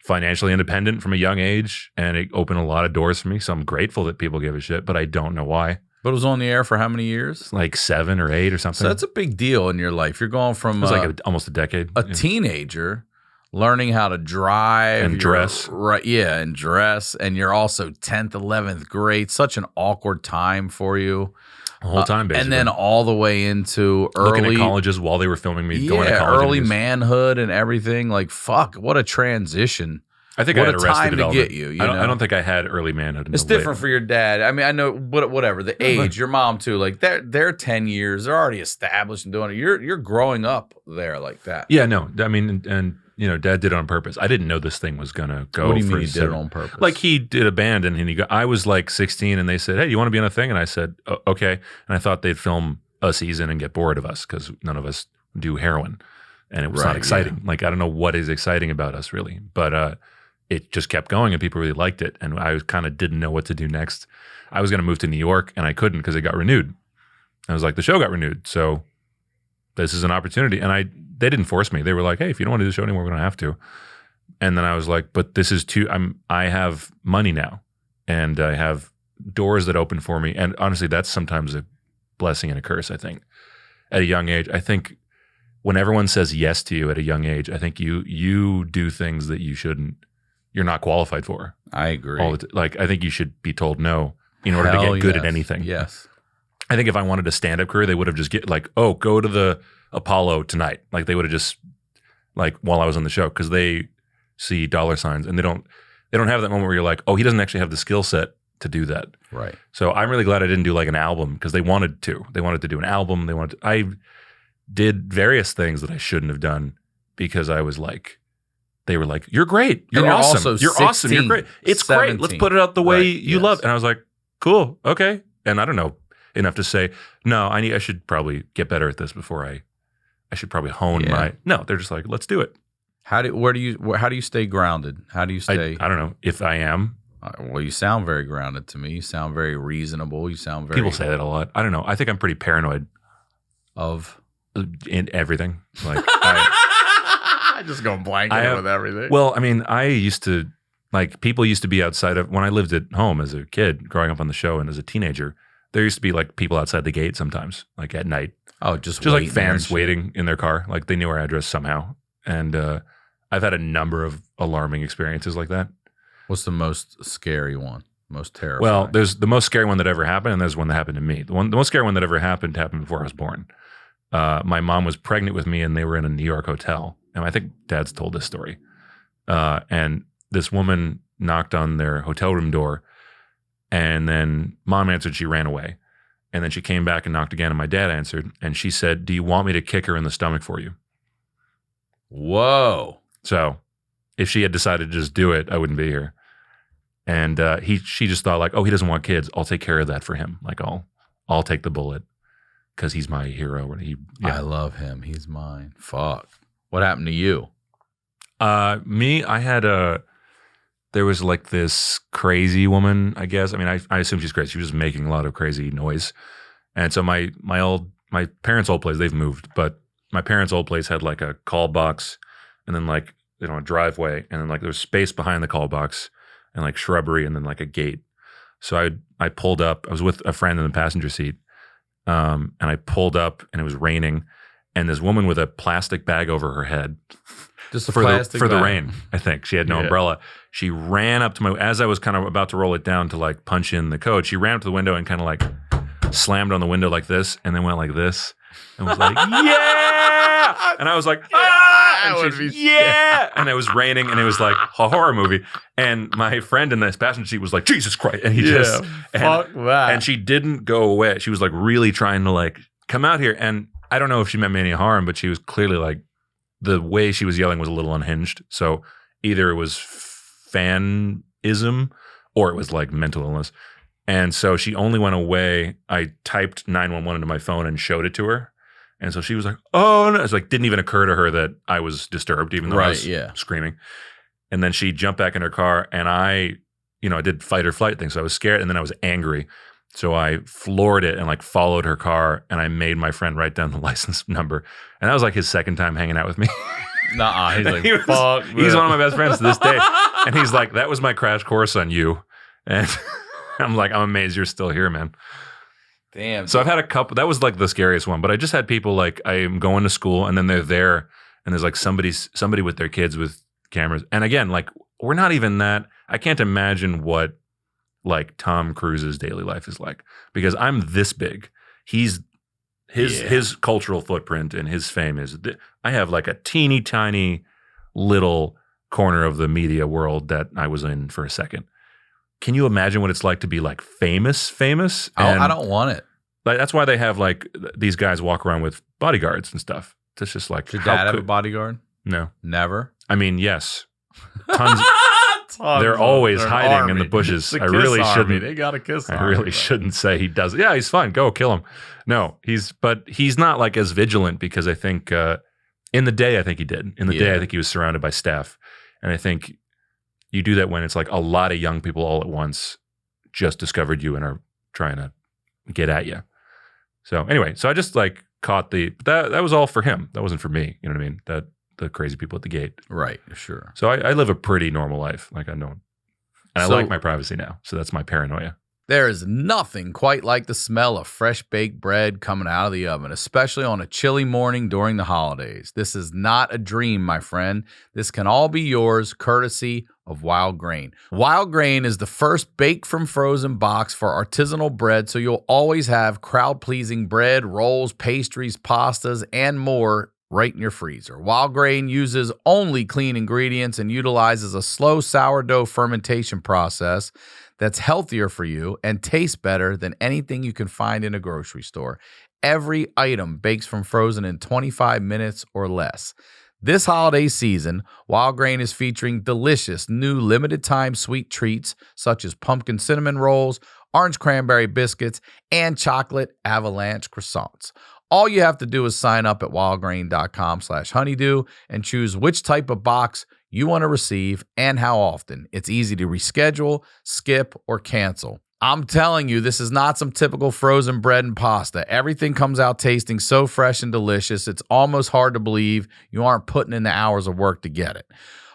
financially independent from a young age, and it opened a lot of doors for me. So I'm grateful that people give a shit, but I don't know why. But it was on the air for how many years? Like 7 or 8 or something. So that's a big deal in your life. You're going from it was like almost a decade. A teenager learning how to drive and dress. Right, yeah, and dress. And you're also 10th, 11th grade. Such an awkward time for you. The whole time, basically. And then all the way into looking at colleges while they were filming me going to college. Early manhood and everything. Like, fuck, what a transition. I think what I had Arrested Development. To get you. I don't think I had early manhood. It's different for your dad. I mean, I know, whatever the age. Your mom too. Like they're 10 years. They're already established and doing it. You're growing up there like that. Yeah, no. I mean, and Dad did it on purpose. I didn't know this thing was gonna go. What do you mean he did it on purpose? Like he did a band, and I was like 16, and they said, "Hey, you want to be on a thing?" And I said, "Okay." And I thought they'd film a season and get bored of us because none of us do heroin, and it was not exciting. Yeah. Like I don't know what is exciting about us really, but it just kept going and people really liked it. And I kind of didn't know what to do next. I was going to move to New York and I couldn't because it got renewed. I was like, the show got renewed. So this is an opportunity. And they didn't force me. They were like, hey, if you don't want to do the show anymore, we're going to have to. And then I was like, but this is I have money now and I have doors that open for me. And honestly, that's sometimes a blessing and a curse, I think. At a young age, I think when everyone says yes to you at a young age, I think you do things that you're not qualified for. I agree. Like, I think you should be told no in order to get good at anything. Yes. I think if I wanted a stand-up career, they would have just go to the Apollo tonight. Like, they would have just, like, while I was on the show, because they see dollar signs and they don't have that moment where you're like, oh, he doesn't actually have the skill set to do that. Right. So I'm really glad I didn't do like an album because they wanted to. They wanted to do an album. I did various things that I shouldn't have done because I was like, they were like, you're great. You're awesome. You're 16, awesome. You're great. It's 17. Great. Let's put it out the way you love. And I was like, cool. Okay. And I don't know enough to say, no, I should probably get better at this before I should probably hone no, they're just like, let's do it. How do you stay grounded? How do you stay? I don't know if I am. Well, you sound very grounded to me. You sound very reasonable. You sound very. People say that a lot. I don't know. I think I'm pretty paranoid in everything. Like I just go blank with everything. Well, I mean, I used to people used to be outside of when I lived at home as a kid, growing up on the show, and as a teenager. There used to be like people outside the gate sometimes, like at night. Oh, just like fans waiting in their car, like they knew our address somehow. And I've had a number of alarming experiences like that. What's the most scary one? Most terrifying? Well, there's the most scary one that ever happened, and there's one that happened to me. The most scary one that ever happened before I was born. My mom was pregnant with me, and they were in a New York hotel. And I think Dad's told this story. And this woman knocked on their hotel room door, and then Mom answered. She ran away, and then she came back and knocked again, and my dad answered, and she said, "Do you want me to kick her in the stomach for you?" Whoa! So, if she had decided to just do it, I wouldn't be here. And she just thought like, oh, he doesn't want kids. I'll take care of that for him. Like I'll take the bullet because he's my hero. I love him. He's mine. Fuck. What happened to you? Me, I had there was like this crazy woman, I guess. I mean, I assume she's crazy. She was just making a lot of crazy noise. And so my parents' old place, they've moved, but my parents' old place had like a call box and then like, a driveway, and then like there's space behind the call box and like shrubbery and then like a gate. So I pulled up. I was with a friend in the passenger seat, and I pulled up and it was raining, and this woman with a plastic bag over her head, just a for plastic the bag. rain. I think she had no umbrella. She ran up to as I was kind of about to roll it down to like punch in the code. She ran up to the window and kind of like slammed on the window like this, and then went like this, and was like, yeah, and I was like, and and it was raining, and it was like a horror movie. And my friend in the passenger seat was like, Jesus Christ. And he fuck that. And she didn't go away. She was like really trying to like come out here. And I don't know if she meant me any harm, but she was clearly like, the way she was yelling was a little unhinged. So either it was fanism or it was like mental illness. And so she only went away. I typed 911 into my phone and showed it to her. And so she was like, oh, no. It's like, didn't even occur to her that I was disturbed, even though I was screaming. And then she jumped back in her car, and I did fight or flight thing. So I was scared, and then I was angry. So I floored it and like followed her car, and I made my friend write down the license number. And that was like his second time hanging out with me. Nuh-uh. He's like, fuck. He's one of my best friends to this day. And he's like, that was my crash course on you. And I'm like, I'm amazed you're still here, man. Damn. So I've had a couple. That was like the scariest one. But I just had people like, I'm going to school, and then they're there, and there's like somebody with their kids with cameras. And again, like, we're not even that. I can't imagine what like Tom Cruise's daily life is like, because I'm this big. His cultural footprint and his fame is, I have like a teeny tiny little corner of the media world that I was in for a second. Can you imagine what it's like to be like famous? I don't want it. Like, that's why they have like these guys walk around with bodyguards and stuff. It's just like, Does your dad have a bodyguard? No. Never? I mean, yes. Tons. They're always hiding in the bushes. I really shouldn't. They got a kiss. I really shouldn't say he does. Yeah, he's fine. Go kill him. No, but he's not like as vigilant, because I think in the day, I think he did. In the day, I think he was surrounded by staff. And I think you do that when it's like a lot of young people all at once just discovered you and are trying to get at you. So anyway, so I just like caught that was all for him. That wasn't for me. You know what I mean? The crazy people at the gate. Right, sure. So I live a pretty normal life. Like, I know. And I like my privacy now. So that's my paranoia. There is nothing quite like the smell of fresh baked bread coming out of the oven, especially on a chilly morning during the holidays. This is not a dream, my friend. This can all be yours, courtesy of Wildgrain. Wildgrain is the first baked from frozen box for artisanal bread, so you'll always have crowd-pleasing bread, rolls, pastries, pastas, and more right in your freezer. Wildgrain uses only clean ingredients and utilizes a slow sourdough fermentation process that's healthier for you and tastes better than anything you can find in a grocery store. Every item bakes from frozen in 25 minutes or less. This holiday season, Wildgrain is featuring delicious new limited-time sweet treats such as pumpkin cinnamon rolls, orange cranberry biscuits, and chocolate avalanche croissants. All you have to do is sign up at wildgrain.com/honeydew and choose which type of box you want to receive and how often. It's easy to reschedule, skip, or cancel. I'm telling you, this is not some typical frozen bread and pasta. Everything comes out tasting so fresh and delicious, it's almost hard to believe you aren't putting in the hours of work to get it.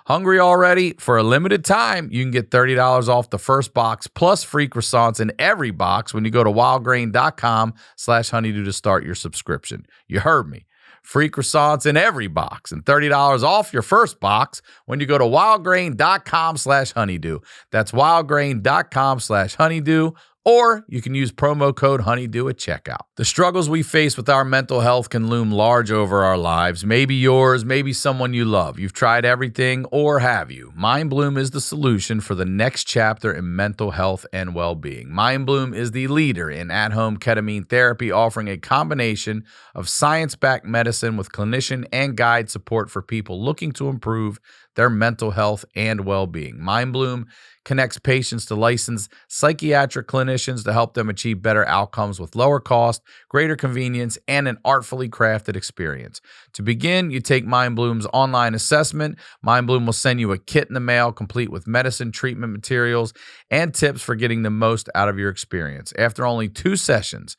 Hungry already? For a limited time, you can get $30 off the first box plus free croissants in every box when you go to wildgrain.com/honeydew to start your subscription. You heard me. Free croissants in every box and $30 off your first box when you go to wildgrain.com/honeydew. That's wildgrain.com/honeydew. Or you can use promo code HONEYDEW at checkout. The struggles we face with our mental health can loom large over our lives. Maybe yours, maybe someone you love. You've tried everything, or have you? Mindbloom is the solution for the next chapter in mental health and well-being. Mindbloom is the leader in at-home ketamine therapy, offering a combination of science-backed medicine with clinician and guide support for people looking to improve their mental health and well-being. Mindbloom connects patients to licensed psychiatric clinicians to help them achieve better outcomes with lower cost, greater convenience, and an artfully crafted experience. To begin, you take Mindbloom's online assessment. Mindbloom will send you a kit in the mail complete with medicine, treatment materials, and tips for getting the most out of your experience. After only 2 sessions,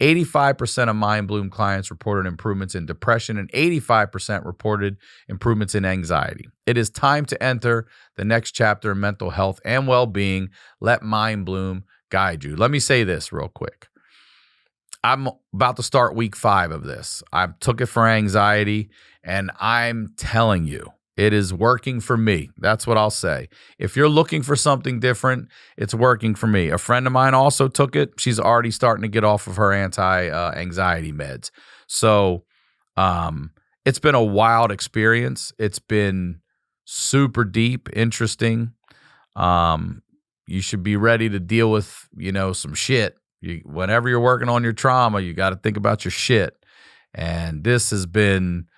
85% of Mindbloom clients reported improvements in depression and 85% reported improvements in anxiety. It is time to enter the next chapter in mental health and well-being. Let Mindbloom guide you. Let me say this real quick. I'm about to start week 5 of this. I took it for anxiety, and I'm telling you, it is working for me. That's what I'll say. If you're looking for something different, it's working for me. A friend of mine also took it. She's already starting to get off of her anti-anxiety meds. So it's been a wild experience. It's been super deep, interesting. You should be ready to deal with, some shit. Whenever you're working on your trauma, you got to think about your shit. And it's been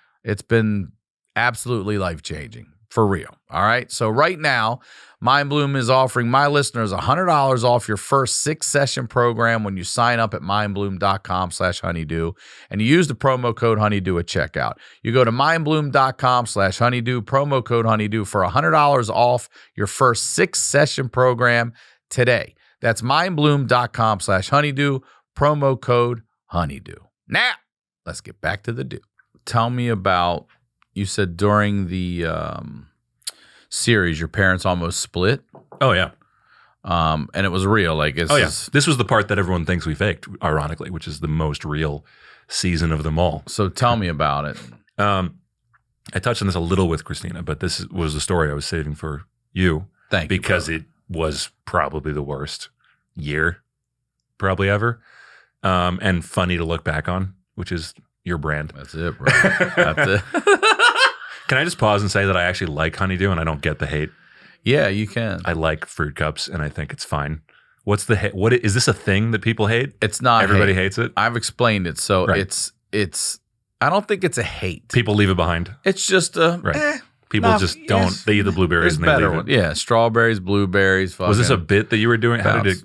absolutely life-changing For real. All right. So right now, Mindbloom is offering my listeners $100 off your first 6-session program when you sign up at mindbloom.com/honeydew and you use the promo code honeydew at checkout. You go to mindbloom.com/honeydew, promo code honeydew for $100 off your first 6-session program today. That's mindbloom.com/honeydew, promo code honeydew. Now, let's get back to the do. Tell me about, you said during the series, your parents almost split. Oh, yeah. And it was real. Like, This was the part that everyone thinks we faked, ironically, which is the most real season of them all. So tell me about it. I touched on this a little with Christina, but this was the story I was saving for you. Thank you. Because it was probably the worst year probably ever. And funny to look back on, which is your brand. That's it, bro. That's it. Can I just pause and say that I actually like HoneyDew and I don't get the hate? Yeah, you can. I like fruit cups and I think it's fine. What's the hate? What is this a thing that people hate? It's not. Everybody hates it. I've explained it. So Right. it's. I don't think it's a hate. People leave it behind. It's just a. Right. People just don't. They eat the blueberries and they leave it. Yeah, strawberries, blueberries. Was this a bit that you were doing? How did it?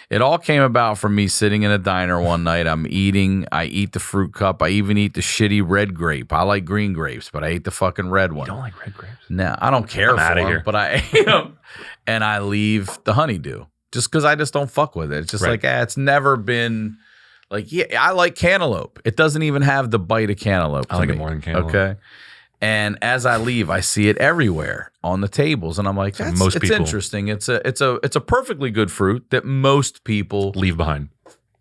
It all came about from me sitting in a diner one night. I eat the fruit cup. I even eat the shitty red grape. I like green grapes, but I ate the fucking red one. You don't like red grapes? No, I don't care for them, but I ate them. And I leave the honeydew just because I just don't fuck with it. It's just like, it's never been like, yeah, I like cantaloupe. It doesn't even have the bite of cantaloupe. I like it more than cantaloupe. Okay. And as I leave, I see it everywhere on the tables, and I'm like, it's interesting. It's a perfectly good fruit that most people leave behind,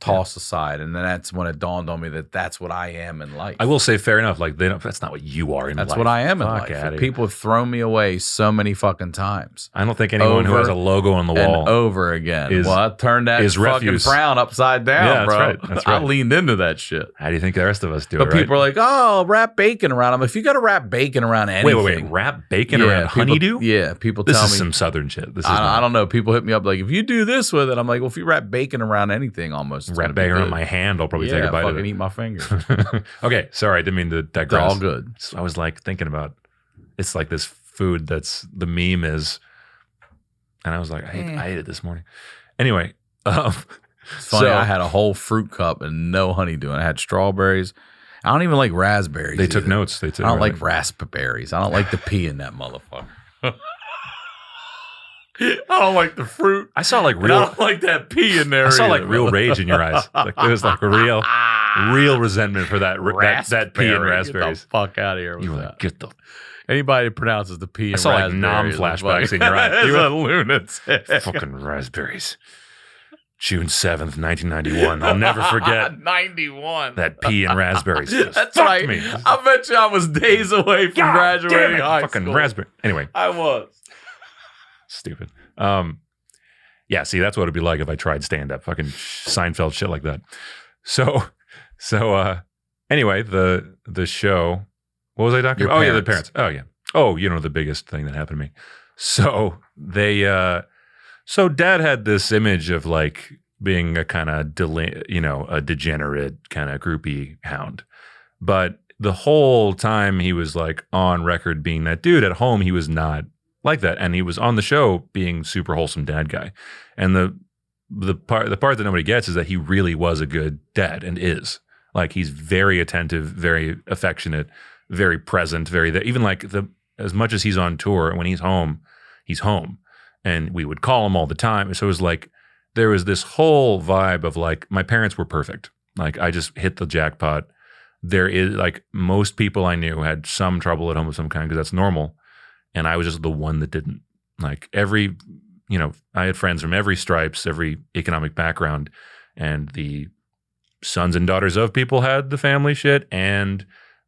toss aside, and then that's when it dawned on me that that's what I am in life. I will say, fair enough. Like that's not what you are in life. That's what I am in life. People have thrown me away so many fucking times. I don't think anyone who has a logo on the wall and over again. I turned that fucking frown upside down, bro. Right. That's right. I leaned into that shit. How do you think the rest of us do it? But people are like, "Oh, wrap bacon around them." If you got to wrap bacon around anything, wait, wrap bacon around honeydew? Yeah, people tell me this is some southern shit. I don't know. People hit me up like, "If you do this with it," I'm like, "Well, if you wrap bacon around anything, almost wrap bacon around my hand, I'll probably take a bite of it. Eat my finger." Okay, sorry, I didn't mean to digress. It's all good. So I was like thinking about, it's like this food that's the meme is, and I was like, I ate it this morning. Anyway, it's funny. I had a whole fruit cup and no honeydew, and I had strawberries. I don't even like raspberries. They took notes. I don't like raspberries. I don't like the pea in that motherfucker. I don't like the fruit. I saw like real. I don't like that pea in there. I saw like real rage in your eyes. Like it was like a real resentment for that pea and raspberries. Get the fuck out of here. You were like, get the. Anybody that pronounces the pea and raspberries. I saw like nom flashbacks in your eyes. You a lunatic. Fucking raspberries. June 7th, 1991. I'll never forget. 91. That pea and raspberries. That's right. Me. I bet you I was days away from graduating high fucking school. Raspberry. Anyway. I was. Stupid. Yeah, see, that's what it'd be like if I tried stand-up. Fucking Seinfeld shit like that. So anyway, the show, what was I talking about? Oh, yeah, the parents. Oh, yeah. Oh, the biggest thing that happened to me. So so dad had this image of like being a kind of, a degenerate kind of groupie hound. But the whole time he was like on record being that dude, at home he was not like that, and he was on the show being super wholesome dad guy. And the part that nobody gets is that he really was a good dad and is. Like he's very attentive, very affectionate, very present, even like as much as he's on tour, when he's home. And we would call him all the time. So it was like there was this whole vibe of like my parents were perfect. Like I just hit the jackpot. There is like most people I knew had some trouble at home of some kind because that's normal. And I was just the one that didn't. Like I had friends from every stripes, every economic background, and the sons and daughters of people had the family shit. And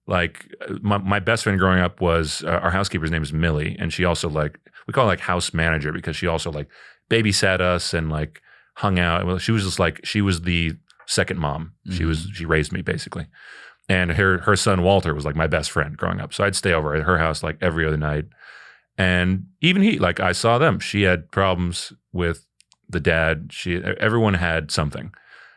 like my best friend growing up was our housekeeper's name is Millie, and she also we call her like house manager because she also like babysat us and like hung out. Well, she was just like she was the second mom. Mm-hmm. She raised me basically. And her son Walter was like my best friend growing up. So I'd stay over at her house like every other night. And even I saw them. She had problems with the dad. Everyone had something.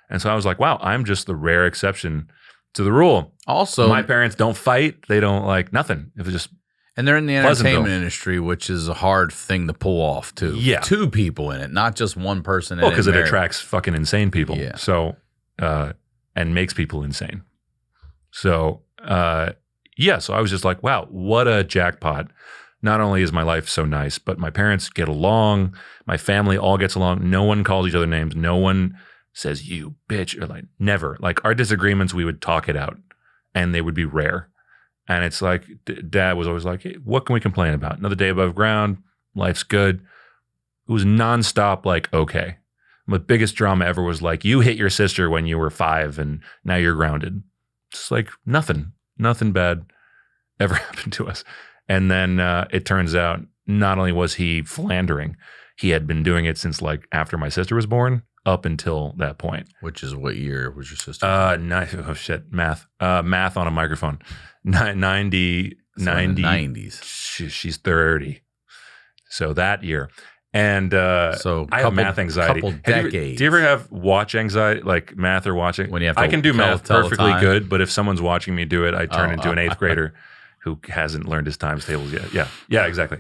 And so I was like, wow, I'm just the rare exception to the rule. Also, my parents don't fight. They don't like nothing. It was just And they're in the Pleasantville. entertainment industry, which is a hard thing to pull off, too. Yeah. 2 people in it, not just one person in Well, it. because it married. attracts fucking insane people. Yeah. So, and makes people insane. So, yeah. So I was just like, wow, what a jackpot. Not only is my life so nice, but my parents get along. My family all gets along. No one calls each other names. No one says, you bitch, or like never. Like our disagreements, we would talk it out and they would be rare. And it's like, Dad was always like, hey, what can we complain about? Another day above ground. Life's good. It was nonstop, like, okay. My biggest drama ever was like, you hit your sister when you were 5 and now you're grounded. Just like nothing bad ever happened to us. And then it turns out not only was he philandering, he had been doing it since like after my sister was born up until that point. Which is what year was your sister? Oh shit, math. Math on a microphone. 90. So in the 90s. She's 30. So that year. And So I have math anxiety. Couple decades. Do you ever have watch anxiety, like math or watching? When you have to I can do math tell the perfectly time? good, but if someone's watching me do it, I turn into an 8th grader who hasn't learned his times tables yet. Yeah, exactly.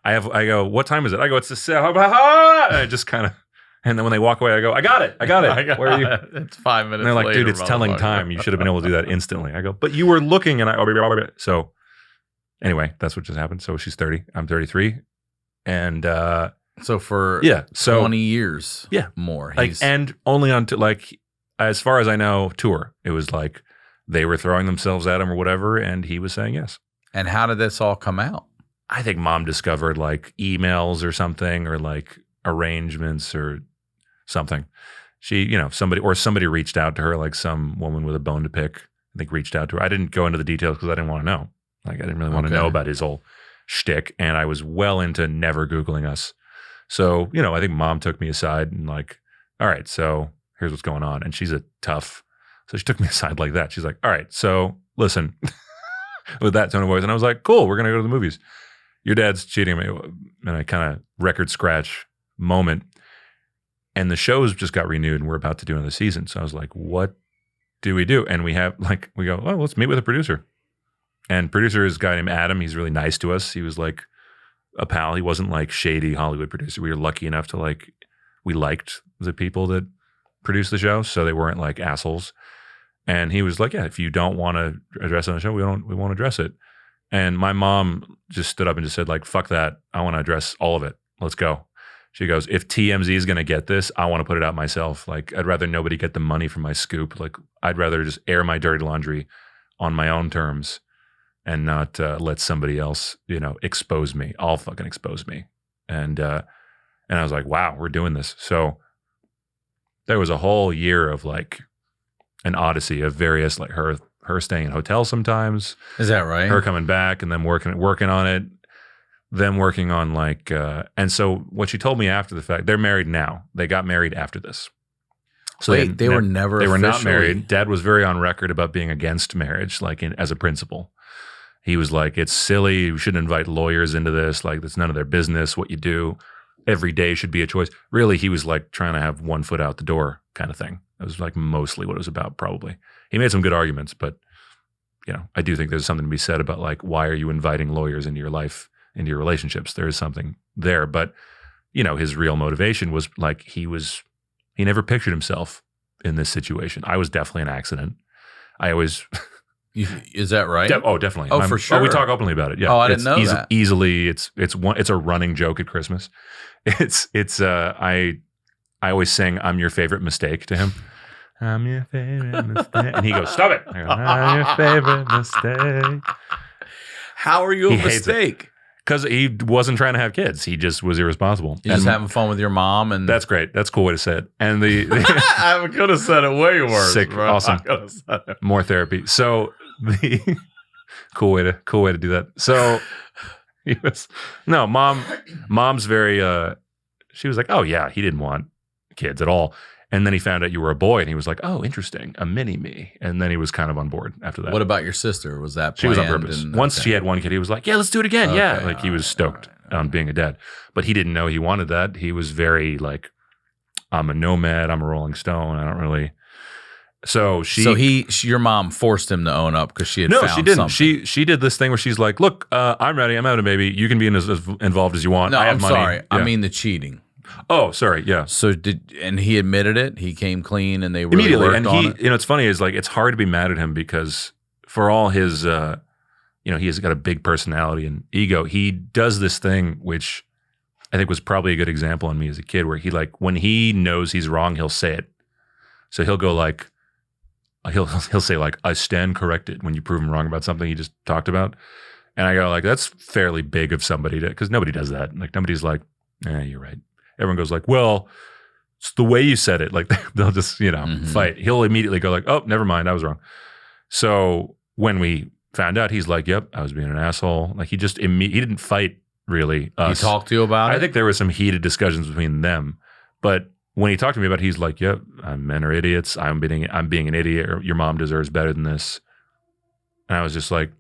I go, what time is it? I go, it's the and I just kind of, and then when they walk away, I go, I got it. Where are you? It's 5 minutes. And they're like, later, dude, it's telling motherfucker. time. You should have been able to do that instantly. I go, but you were looking, and so anyway, that's what just happened. So she's 30, I'm 33, and So for so 20 years, Yeah. more. like, He's, and only on like, as far as I know, tour. It was like they were throwing themselves at him or whatever, and he was saying yes. and how did this all come out? I think Mom discovered like emails or something, or like arrangements or something. She, somebody reached out to her, like some woman with a bone to pick, I think reached out to her. I didn't go into the details because I didn't want to know. Like I didn't really want to Okay. know about his whole shtick, and I was well into never Googling us. So, I think Mom took me aside and like, all right, so here's what's going on. And she's a tough, so she took me aside like that. She's like, all right, so listen, with that tone of voice. And I was like, cool, we're going to go to the movies. Your dad's cheating me. And I kind of record scratch moment. And the shows just got renewed and we're about to do another season. So I was like, what do we do? And we go, oh, let's meet with a producer. And producer is a guy named Adam. He's really nice to us. He was like a pal. He wasn't like shady Hollywood producer. We were lucky enough to we liked the people that produced the show. So they weren't like assholes. And he was like, yeah, if you don't want to address it on the show, we won't address it. And my mom just stood up and just said like, fuck that. I want to address all of it. Let's go. She goes, if TMZ is going to get this, I want to put it out myself. Like, I'd rather nobody get the money from my scoop. Like, I'd rather just air my dirty laundry on my own terms and not let somebody else, expose me. I'll fucking expose me. And I was like, wow, we're doing this. So there was a whole year of like an odyssey of various, like her staying in hotels sometimes. Is that right? Her coming back and then working on it. Them working on like, and so what she told me after the fact, they're married now. They got married after this. So Wait, they were never They were not officially- married. Dad was very on record about being against marriage, like as a principle. He was like, it's silly. You shouldn't invite lawyers into this. Like, it's none of their business what you do. Every day should be a choice. Really, he was like trying to have one foot out the door kind of thing. That was like mostly what it was about, probably. He made some good arguments, but, I do think there's something to be said about like, why are you inviting lawyers into your life, into your relationships? There is something there. But, his real motivation was like, he never pictured himself in this situation. I was definitely an accident. I always... Is that right? Definitely. Oh, for sure. we talk openly about it. Yeah. Oh, I didn't know that. Easily, it's a running joke at Christmas. I always sing "I'm Your Favorite Mistake" to him. I'm your favorite mistake, and he goes, "Stop it!" I go, I'm your favorite mistake. How are you a He hates it. mistake? Because he wasn't trying to have kids. He just was irresponsible. You're just And having fun with your mom, and that's great. That's a cool way to say it. And I could have said it way worse. Sick, bro. awesome. I could have said it. more therapy. So the cool way to do that. So he was mom's very she was like, oh yeah, he didn't want kids at all. And then he found out you were a boy and he was like, oh, interesting, a mini me. And then he was kind of on board after that. What about your sister? Was that She was on planned purpose. and- Once okay. she had one kid, he was like, yeah, let's do it again. Yeah. Okay, Like he all was right, stoked all right. on being a dad. But he didn't know he wanted that. He was very like, I'm a nomad, I'm a Rolling Stone. I don't really. So your mom forced him to own up because she had no, found she didn't. something. She did this thing where she's like, look, I'm ready. I'm having a baby. You can be as involved as you want. No, I have I'm money. sorry. Yeah. I mean the cheating. Oh, sorry. Yeah. So and he admitted it. He came clean, and they really Immediately. worked And on it. it's funny is like it's hard to be mad at him because for all his, he has got a big personality and ego. He does this thing which I think was probably a good example on me as a kid, where he like when he knows he's wrong, he'll say it. So he'll go like, he'll say like, I stand corrected when you prove him wrong about something he just talked about. And I go like, that's fairly big of somebody to, because nobody does that. Like nobody's like, you're right. Everyone goes like, well, it's the way you said it. Like they'll just, fight. He'll immediately go like, oh, never mind. I was wrong. So when we found out, he's like, yep, I was being an asshole. Like he just, he didn't fight really us. He talked to you about it? I think there were some heated discussions between them, but when he talked to me about it, he's like, yep, men are idiots. I'm being an idiot, or your mom deserves better than this. And I was just like,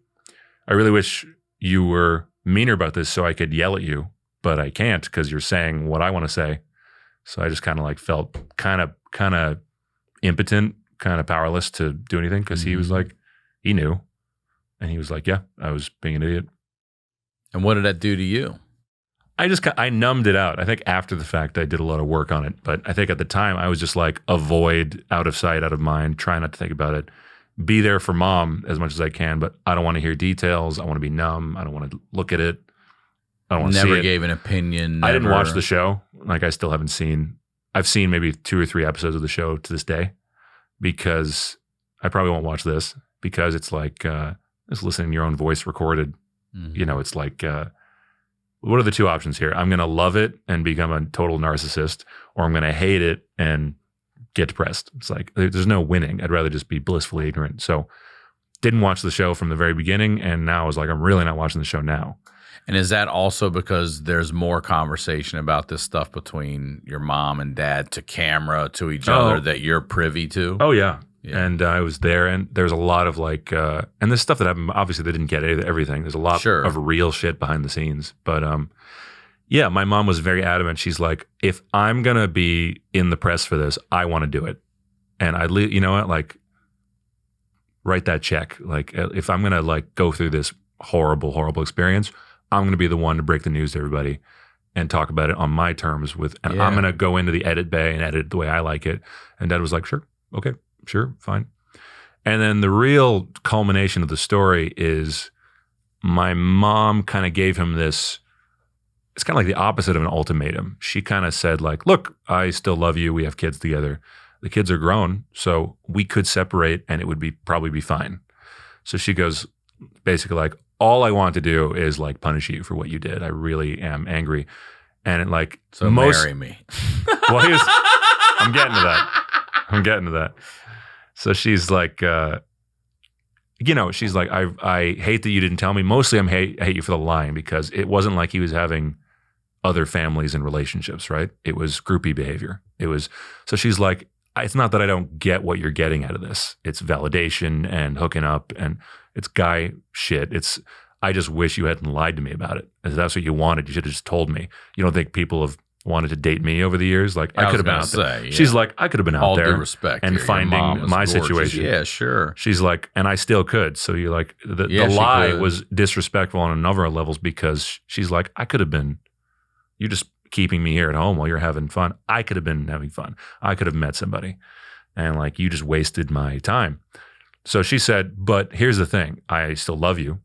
I really wish you were meaner about this so I could yell at you, but I can't because you're saying what I want to say. So I just kind of like felt kind of impotent, kind of powerless to do anything because he was like, he knew. And he was like, yeah, I was being an idiot. And what did that do to you? I numbed it out. I think after the fact, I did a lot of work on it. But I think at the time, I was just like, avoid, out of sight, out of mind, try not to think about it. Be there for mom as much as I can, but I don't want to hear details. I want to be numb. I don't want to look at it. I don't want to see it. Never gave an opinion. I didn't watch the show. Like I still haven't seen. I've seen maybe 2 or 3 episodes of the show to this day because I probably won't watch this because it's like just listening to your own voice recorded. It's like, what are the 2 options here? I'm going to love it and become a total narcissist, or I'm going to hate it and get depressed. It's like, there's no winning. I'd rather just be blissfully ignorant. So didn't watch the show from the very beginning. And now I was like, I'm really not watching the show now. And is that also because there's more conversation about this stuff between your mom and dad to camera, to each other that you're privy to? Oh, yeah. And I was there, and there's a lot of like, and this stuff that happened, obviously they didn't get everything. There's a lot of real shit behind the scenes. But yeah, my mom was very adamant. She's like, if I'm going to be in the press for this, I want to do it. And you know what, like, write that check. Like, if I'm going to like go through this horrible, horrible experience, I'm going to be the one to break the news to everybody and talk about it on my terms and I'm going to go into the edit bay and edit it the way I like it. And Dad was like, sure, okay. Sure, fine. And then the real culmination of the story is my mom kind of gave him this, it's kind of like the opposite of an ultimatum. She kind of said like, look, I still love you. We have kids together. The kids are grown, so we could separate and it would probably be fine. So she goes basically like, all I want to do is like punish you for what you did. I really am angry. And it like, so marry me. Well, I'm getting to that. So she's like, she's like, I hate that you didn't tell me. Mostly I hate you for the lying because it wasn't like he was having other families and relationships, right? It was groupie behavior. So she's like, it's not that I don't get what you're getting out of this. It's validation and hooking up and it's guy shit. I just wish you hadn't lied to me about it. If that's what you wanted, you should have just told me. You don't think people have wanted to date me over the years? Like I could have been out there. Yeah. She's like, I could have been out there. All due respect and finding my gorgeous. situation. Yeah, sure. She's like, and I still could. So you're like, the lie was disrespectful on a number of levels because she's like, I could have been, you're just keeping me here at home while you're having fun. I could have been having fun. I could have met somebody. And like, you just wasted my time. So she said, but here's the thing. I still love you.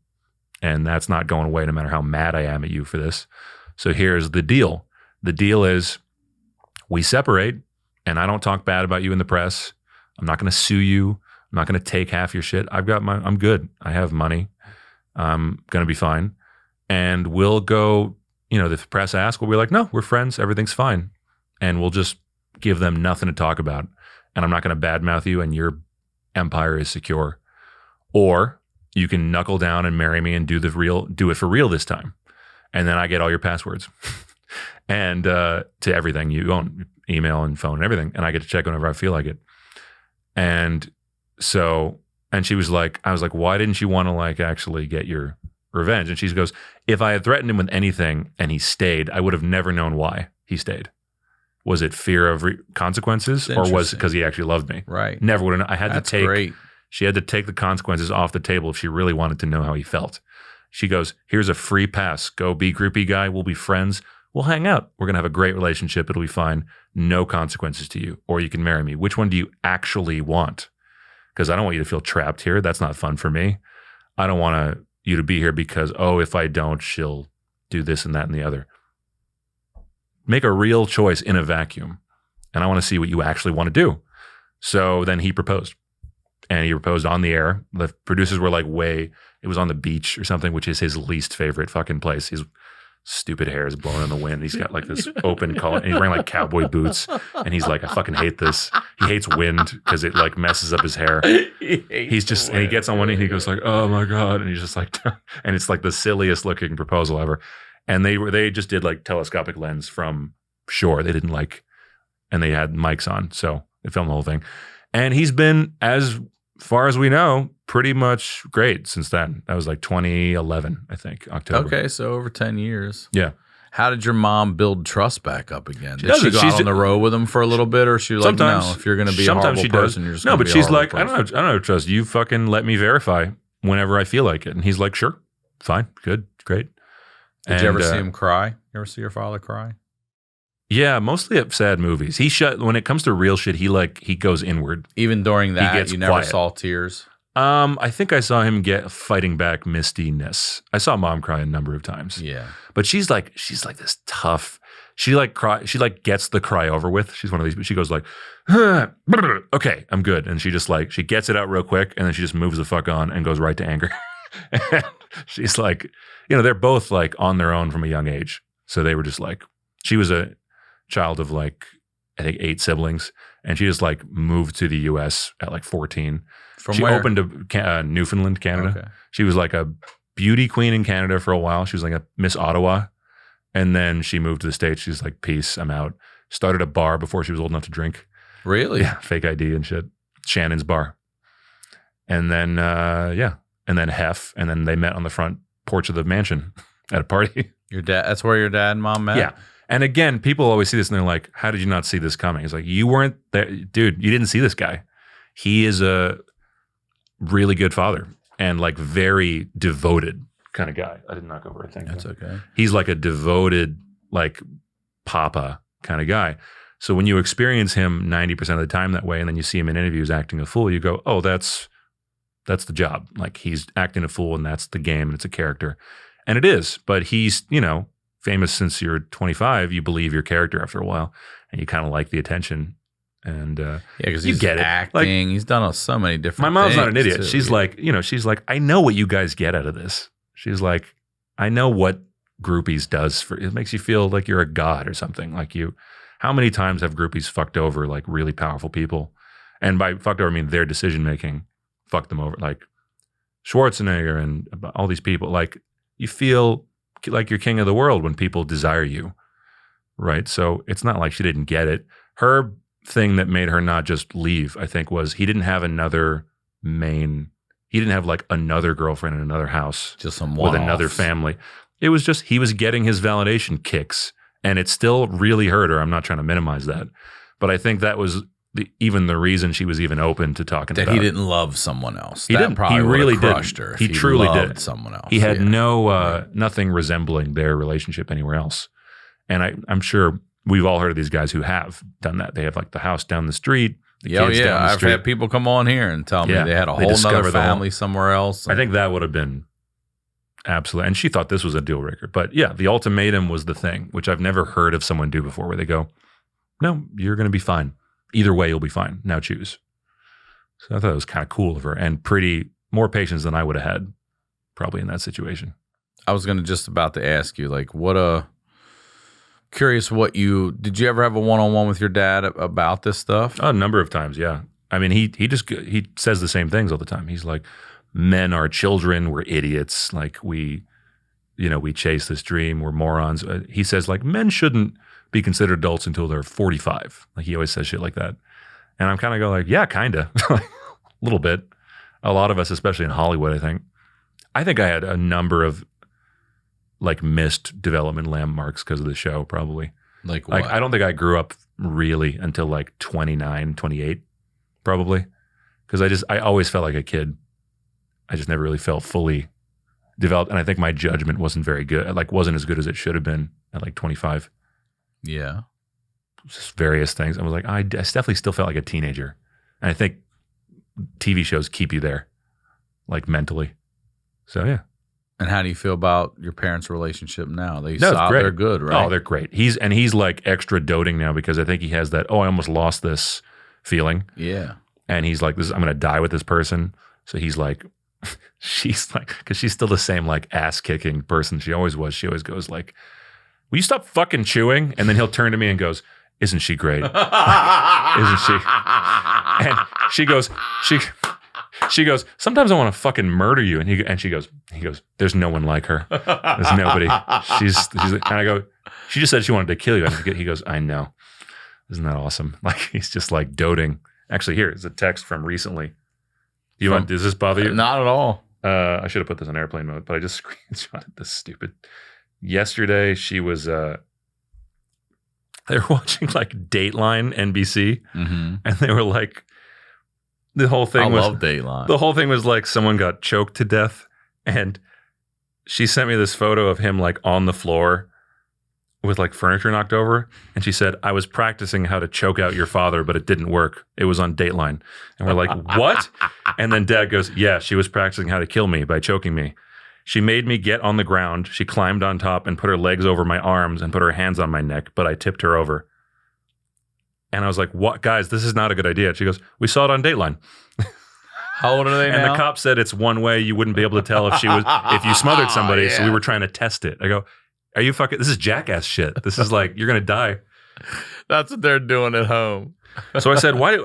And that's not going away no matter how mad I am at you for this. So here's the deal. The deal is we separate and I don't talk bad about you in the press. I'm not going to sue you. I'm not going to take half your shit. I'm good. I have money. I'm going to be fine. And we'll go, the press asks, we'll be like, no, we're friends. Everything's fine. And we'll just give them nothing to talk about. And I'm not going to badmouth you and your empire is secure. Or you can knuckle down and marry me and do it for real this time. And then I get all your passwords. And to everything you own, email and phone and everything. And I get to check whenever I feel like it. And so, and she was like, I was like, why didn't you want to like actually get your revenge? And she goes, if I had threatened him with anything and he stayed, I would have never known why he stayed. Was it fear of consequences, or was it because he actually loved me? Right. Never would have. I had That's to take. great. She had to take the consequences off the table if she really wanted to know how he felt. She goes, "Here's a free pass. Go be groupie guy. We'll be friends. We'll hang out. We're gonna have a great relationship. It'll be fine. No consequences to you. Or you can marry me. Which one do you actually want? Because I don't want you to feel trapped here. That's not fun for me. I don't want you to be here because if I don't, she'll do this and that and the other." Make a real choice in a vacuum. And I want to see what you actually want to do. So then he proposed. And he proposed on the air. The producers were like, it was on the beach or something, which is his least favorite fucking place. His stupid hair is blowing in the wind. He's got like this open collar, and he's wearing like cowboy boots. And he's like, I fucking hate this. He hates wind because it like messes up his hair. He's just, and he gets on one knee and he goes like, oh my God. And he's just like, and it's like the silliest looking proposal ever. And they just did like telescopic lens from shore. They didn't like, and they had mics on. So they filmed the whole thing. And he's been, as far as we know, pretty much great since then. That was like 2011, I think, October. Okay, so over 10 years. Yeah. How did your mom build trust back up again? Did she go out on the road with him for a little bit, or she was like, no, if you're going to be a horrible person, you're just going to be a horrible person? No, but she's like, I don't know, trust. You fucking let me verify whenever I feel like it. And he's like, sure, fine, good, great. Did you ever see him cry? You ever see your father cry? Yeah, mostly at sad movies. When it comes to real shit, he goes inward. Even during that, you never quiet. saw tears? I think I saw him fighting back mistiness. I saw mom cry a number of times. Yeah. But she's like this tough. She gets the cry over with. She's one of these, but she goes like, okay, I'm good. And she just she gets it out real quick, and then she just moves the fuck on and goes right to anger. And she's like, they're both like on their own from a young age. So they were just like, she was a child of like, I think 8 siblings. And she just like moved to the US at like 14. From she where? opened Newfoundland, Canada. Okay. She was like a beauty queen in Canada for a while. She was like a Miss Ottawa. And then she moved to the States. She's like, peace, I'm out. Started a bar before she was old enough to drink. Really? Yeah, fake ID and shit. Shannon's Bar. And then, and then Hef. And then they met on the front porch of the mansion at a party. Your dad, that's where your dad and mom met? Yeah. And again, people always see this and they're like, how did you not see this coming? It's like, you weren't there. Dude, you didn't see this guy. He is a really good father and like very devoted kind of guy. I did knock over, I think. That's okay. He's like a devoted, like papa kind of guy. So when you experience him 90% of the time that way, and then you see him in interviews acting a fool, you go, oh, that's the job. Like he's acting a fool and that's the game and it's a character. And it is, but he's, famous since you're 25, you believe your character after a while and you kind of like the attention. And because you he's get acting. Like, he's done so many different My mom's things not an idiot. too. She's like, she's like, I know what you guys get out of this. She's like, I know what groupies does it makes you feel like you're a god or something. Like how many times have groupies fucked over like really powerful people? And by fucked over, I mean their decision making fucked them over. Like Schwarzenegger and all these people, like you feel like you're king of the world when people desire you, right? So it's not like she didn't get it. Her thing that made her not just leave, I think, was he didn't have another like another girlfriend in another house, just some with another family. It was just, he was getting his validation kicks and it still really hurt her. I'm not trying to minimize that, but I think that was even the reason she was even open to talking about that he didn't love someone else. He didn't. Probably He really crushed didn't. her. He truly loved did. Someone else. He had nothing resembling their relationship anywhere else. And I'm sure we've all heard of these guys who have done that. They have like the house down the street. The kids down the I've street. had people come on here and tell me they had a whole nother family somewhere else. I think that would have been absolutely. And she thought this was a deal breaker. But yeah, the ultimatum was the thing, which I've never heard of someone do before, where they go, no, you're going to be fine. Either way, you'll be fine. Now choose. So I thought it was kind of cool of her and more patience than I would have had probably in that situation. I was just about to ask you, like, did you ever have a one-on-one with your dad about this stuff? A number of times, yeah. I mean, he says the same things all the time. He's like, men are children, we're idiots. Like we chase this dream, we're morons. He says like men shouldn't be considered adults until they're 45. Like he always says shit like that. And I'm kind of going like, yeah, kind of. A little bit. A lot of us, especially in Hollywood, I think I had a number of like missed development landmarks because of the show, probably. Like what? I don't think I grew up really until like 29, 28, probably. Because I always felt like a kid. I just never really felt fully developed. And I think my judgment wasn't very good. Like wasn't as good as it should have been at like 25. Yeah. Just various things. I was like, I definitely still felt like a teenager. And I think TV shows keep you there, like mentally. So yeah. And how do you feel about your parents' relationship now? Great. They're good, right? Oh, they're great. He's like extra doting now because I think he has that, I almost lost this feeling. Yeah. And he's like, I'm going to die with this person. So he's like, she's like, because she's still the same like ass kicking person she always was. She always goes like, will you stop fucking chewing? And then he'll turn to me and goes, isn't she great? Isn't she? And she goes, sometimes I want to fucking murder you. And he goes, there's no one like her. There's nobody. She's and I go, she just said she wanted to kill you. And he goes, I know. Isn't that awesome? Like he's just like doting. Actually, here's a text from recently. Does this bother you? Not at all. I should have put this on airplane mode, but I just screenshotted this stupid. Yesterday, she was, they were watching like Dateline NBC, and they were like, the whole thing I love Dateline. The whole thing was like someone got choked to death, and she sent me this photo of him like on the floor with like furniture knocked over, and she said, I was practicing how to choke out your father, but it didn't work. It was on Dateline. And we're like, what? And then Dad goes, yeah, she was practicing how to kill me by choking me. She made me get on the ground. She climbed on top and put her legs over my arms and put her hands on my neck, but I tipped her over. And I was like, what? Guys, this is not a good idea. She goes, we saw it on Dateline. How old are they now? And the cop said it's one way you wouldn't be able to tell if you smothered somebody. Yeah. So we were trying to test it. I go, are you fucking, this is jackass shit. This is like, you're going to die. That's what they're doing at home. So I said, why?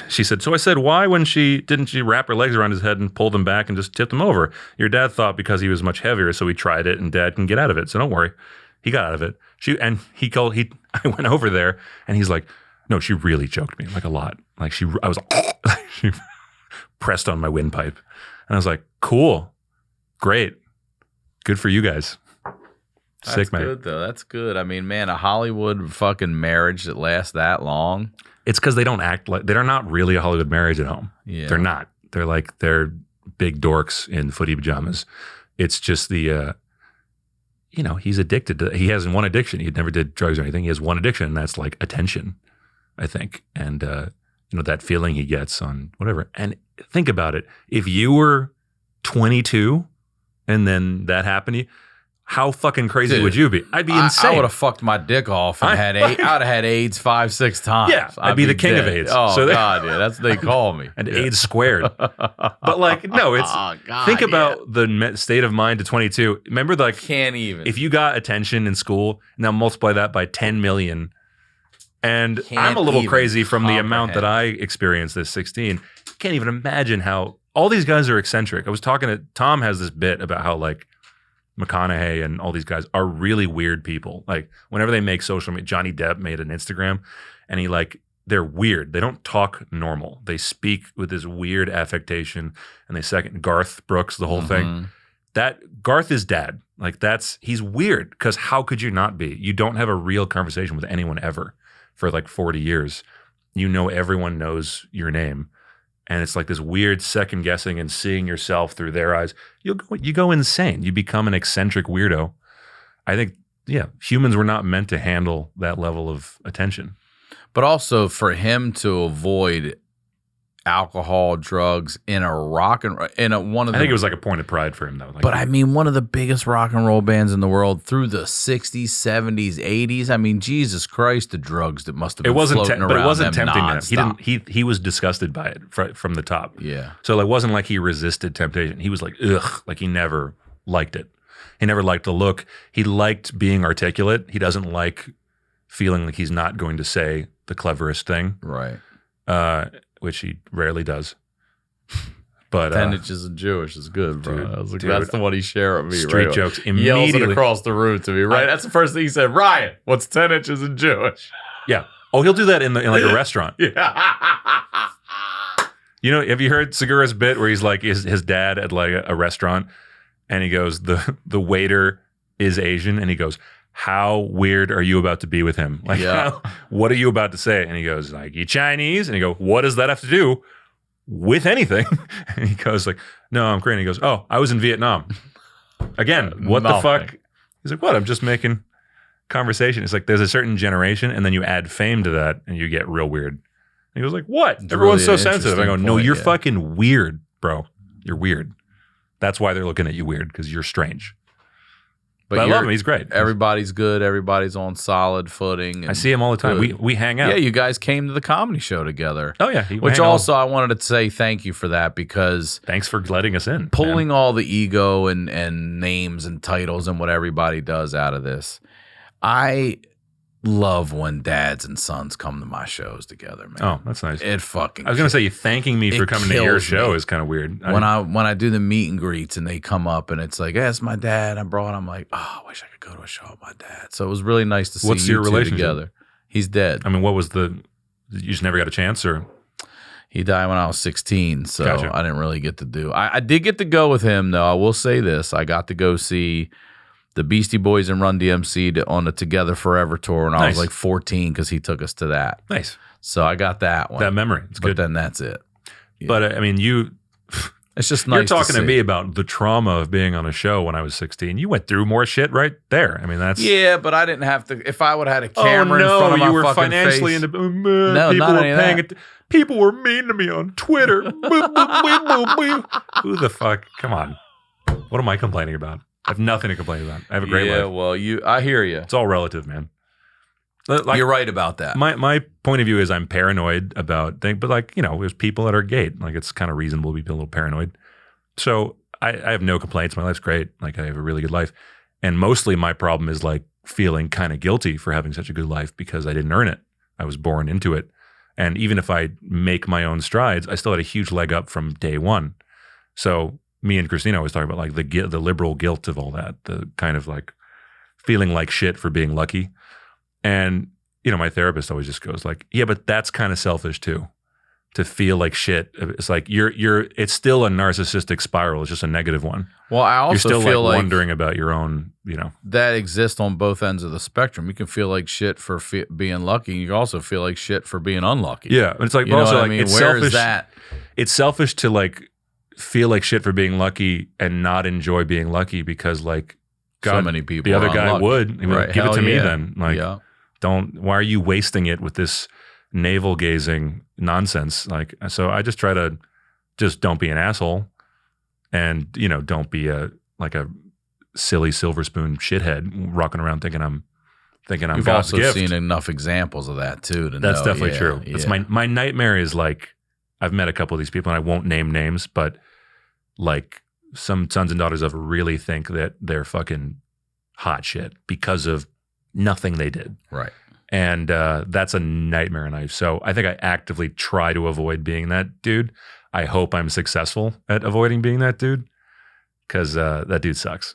She said, so I said, why didn't she wrap her legs around his head and pull them back and just tipped him over? Your dad thought because he was much heavier, so he tried it and Dad can get out of it. So don't worry. He got out of it. I went over there and he's like, no, she really choked me like a lot. Like she pressed on my windpipe. And I was like, cool. Great. Good for you guys. That's good, though. That's good. I mean, man, a Hollywood fucking marriage that lasts that long. It's because they don't act like, they're not really a Hollywood marriage at home. Yeah. They're not. They're big dorks in footy pajamas. It's just the, he's addicted to, he has one addiction. He never did drugs or anything. He has one addiction, and that's like attention, I think. And, that feeling he gets on whatever. And think about it. If you were 22 and then that happened to you, how fucking crazy would you be? I'd be insane. I would have fucked my dick off and I'd have had AIDS 5-6 times. Yeah, I'd be the king of AIDS. Oh, God, yeah. That's what they call me. And AIDS squared. But like, no, it's, think about the state of mind to 22. Remember, like, can't even. If you got attention in school, now multiply that by 10 million. And I'm a little crazy from the amount that I experienced at 16. Can't even imagine how all these guys are eccentric. I was talking to, Tom has this bit about how like, McConaughey and all these guys are really weird people. Like whenever they make social media, Johnny Depp made an Instagram and they're weird. They don't talk normal. They speak with this weird affectation and they second Garth Brooks, the whole thing. That Garth is dad. Like he's weird because how could you not be? You don't have a real conversation with anyone ever for like 40 years. Everyone knows your name. And it's like this weird second guessing and seeing yourself through their eyes. You go insane. You become an eccentric weirdo. I think, humans were not meant to handle that level of attention. But also for him to avoid alcohol, drugs in a rock and one of the, I think it was like a point of pride for him though. Like, but I mean, one of the biggest rock and roll bands in the world through the 60s, 70s, 80s. I mean, Jesus Christ, the drugs that must have been floating around. But it wasn't tempting nonstop. him. He was disgusted by it from the top. Yeah. So it wasn't like he resisted temptation. He was like, ugh, like he never liked it. He never liked the look. He liked being articulate. He doesn't like feeling like he's not going to say the cleverest thing. Right. Which he rarely does. But 10 inches of Jewish is good, bro. Dude, I was like, that's the one he shared with me. Street right? jokes He yells it immediately across the room to me, right? That's the first thing he said. Ryan, what's 10 inches of Jewish? Yeah. Oh, he'll do that in like a restaurant. Yeah. Have you heard Segura's bit where he's like his dad at like a restaurant and he goes, the waiter is Asian and he goes, how weird are you about to be with him? Like, Yeah. what are you about to say? And he goes like, you Chinese? And you go, what does that have to do with anything? And he goes like, no, I'm Korean. He goes, oh, I was in Vietnam. Again, what the fuck? He's like, what? I'm just making conversation. It's like there's a certain generation, and then you add fame to that, and you get real weird. And he goes like, what? It's Everyone's really so sensitive. I go, interesting no, point, you're yeah. fucking weird, bro. You're weird. That's why they're looking at you weird, because you're strange. But I love him. He's great. Everybody's good. Everybody's on solid footing. I see him all the time. We hang out. Yeah, you guys came to the comedy show together. Oh, yeah. Which also I wanted to say thank you for that, because thanks for letting us in. pulling all the ego and names and titles and what everybody does out of this. I love when dads and sons come to my shows together, man. Oh, that's nice. It fucking I was going to say, you thanking me for it coming to your kills show me. is kind of weird. when I do the meet and greets and they come up and it's like, hey, it's my dad I brought. I'm like, oh, I wish I could go to a show with my dad. So it was really nice to see What's you your two relationship? together. He's dead. I mean, what was you just never got a chance, or? He died when I was 16, so Gotcha. I didn't really get to do. I did get to go with him, though. I will say this: I got to go see the Beastie Boys and Run DMC on the Together Forever tour when I was Nice. like 14, because he took us to that. Nice. So I got that one. That memory. It's but good. then that's it. Yeah. But I mean, It's just nice. you're talking to see. me about the trauma of being on a show when I was 16. You went through more shit right there. I mean, that's. Yeah, but I didn't have to. If I would have had a Oh camera no, in front of my you were fucking financially face, into. No, people not were any of paying that. it. People were mean to me on Twitter. Who the fuck? Come on. What am I complaining about? I have nothing to complain about. I have a great life. well, I hear you. It's all relative, man. Like, You're right about that. My point of view is I'm paranoid about things, but like, there's people at our gate. Like, it's kind of reasonable to be a little paranoid. So I have no complaints. My life's great. Like, I have a really good life. And mostly my problem is like feeling kind of guilty for having such a good life because I didn't earn it. I was born into it. And even if I make my own strides, I still had a huge leg up from day one. So me and Christina always talk about like the liberal guilt of all that, the kind of like feeling like shit for being lucky. And, my therapist always just goes like, yeah, but that's kind of selfish too. To feel like shit. It's like it's still a narcissistic spiral. It's just a negative one. Well, I also You're still feel like wondering about your own, that exists on both ends of the spectrum. You can feel like shit for being lucky. You can also feel like shit for being unlucky. Yeah. But it's like, You know also what I like, mean? it's Where selfish. is that? It's selfish to like feel like shit for being lucky and not enjoy being lucky because like, God, So many people the other are guy unlucky. would. He would Right. give it Hell to me yeah. then. Like, Yeah. why are you wasting it with this navel gazing nonsense? Like, so I just try to don't be an asshole and, don't be a silly silver spoon shithead rocking around thinking I'm You've God's also gift. seen enough examples of that too. That's definitely yeah, true. Yeah. It's my nightmare is like, I've met a couple of these people and I won't name names, but like some sons and daughters of really think that they're fucking hot shit because of nothing they did. Right. And that's a nightmare. And so I think I actively try to avoid being that dude. I hope I'm successful at avoiding being that dude because that dude sucks.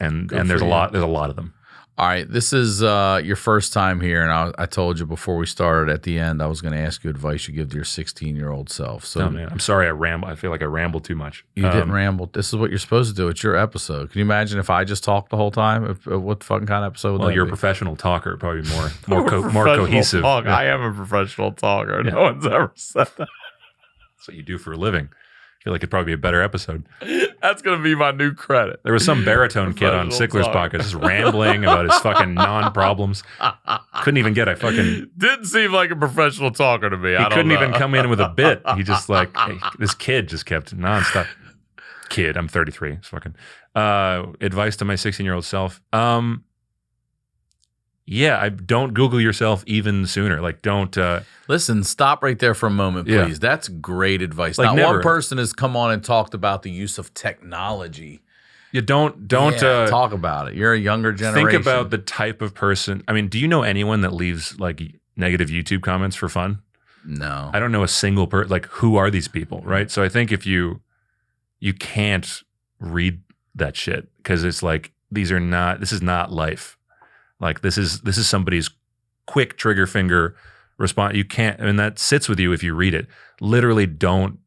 And Good there's for a you. lot of them. All right. This is your first time here. And I told you before we started at the end, I was going to ask you advice you give to your 16-year-old self. So Oh man, I'm sorry I ramble. I feel like I rambled too much. you didn't ramble. This is what you're supposed to do. It's your episode. Can you imagine if I just talked the whole time? What fucking kind of episode would Well, that you're a be? professional talker, probably more Professional cohesive. talker. Yeah. I am a professional talker. Yeah. No one's ever said that. That's what you do for a living. I feel like it'd probably be a better episode. That's going to be my new credit. There was some baritone kid on Professional Sickler's talker. podcast just rambling about his fucking non-problems. Couldn't even get Didn't seem like a professional talker to me. He couldn't even come in with a bit. He just like, this kid just kept nonstop. Kid, I'm 33. It's fucking advice to my 16-year-old self. Yeah, don't Google yourself even sooner. Like, don't. Listen, stop right there for a moment, please. Yeah. That's great advice. Like, Not never. one person has come on and talked about the use of technology. You don't. Yeah, talk about it. You're a younger generation. Think about the type of person. I mean, do you know anyone that leaves like negative YouTube comments for fun? No. I don't know a single person. Like, who are these people, right? So I think if you can't read that shit because it's like this is not life. Like this is somebody's quick trigger finger response. You can't, and that sits with you if you read it. Literally, don't.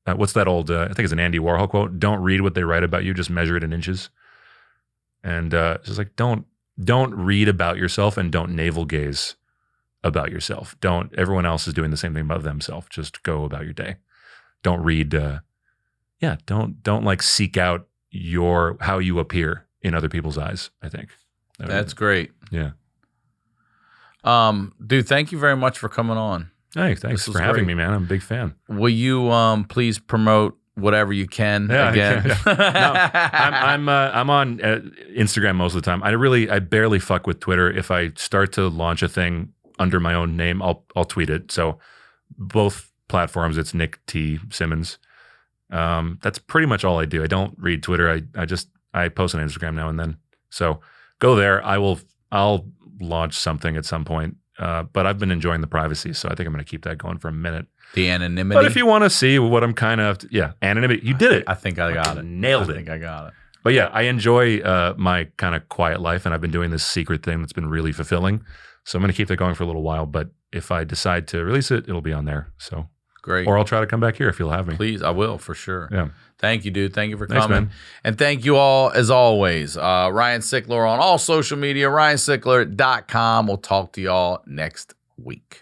What's that old? I think it's an Andy Warhol quote. Don't read what they write about you. Just measure it in inches. And it's just like don't don't read about yourself and don't navel gaze about yourself. Everyone else is doing the same thing about themselves. Just go about your day. Don't read, don't like seek out how you appear in other people's eyes, I think. That's great. Yeah. Dude, thank you very much for coming on. Hey, thanks for having me, man. I'm a big fan. Will you please promote whatever you can again? No, I'm on Instagram most of the time. I barely fuck with Twitter. If I start to launch a thing under my own name, I'll tweet it. So both platforms, it's Nick T. Simmons. That's pretty much all I do. I don't read Twitter. I post on Instagram now and then. So go there. I'll launch something at some point. But I've been enjoying the privacy, so I think I'm going to keep that going for a minute. The anonymity. But if you want to see what I'm kind of, anonymity. You did it. I think I got it. Nailed it. I think I got it. But yeah, I enjoy my kind of quiet life, and I've been doing this secret thing that's been really fulfilling. So I'm going to keep that going for a little while. But if I decide to release it, it'll be on there. So great. Or I'll try to come back here if you'll have me. Please, I will for sure. Yeah. Thank you, dude. Thank you for Thanks, coming. man. And thank you all, as always. Ryan Sickler on all social media, ryansickler.com. We'll talk to y'all next week.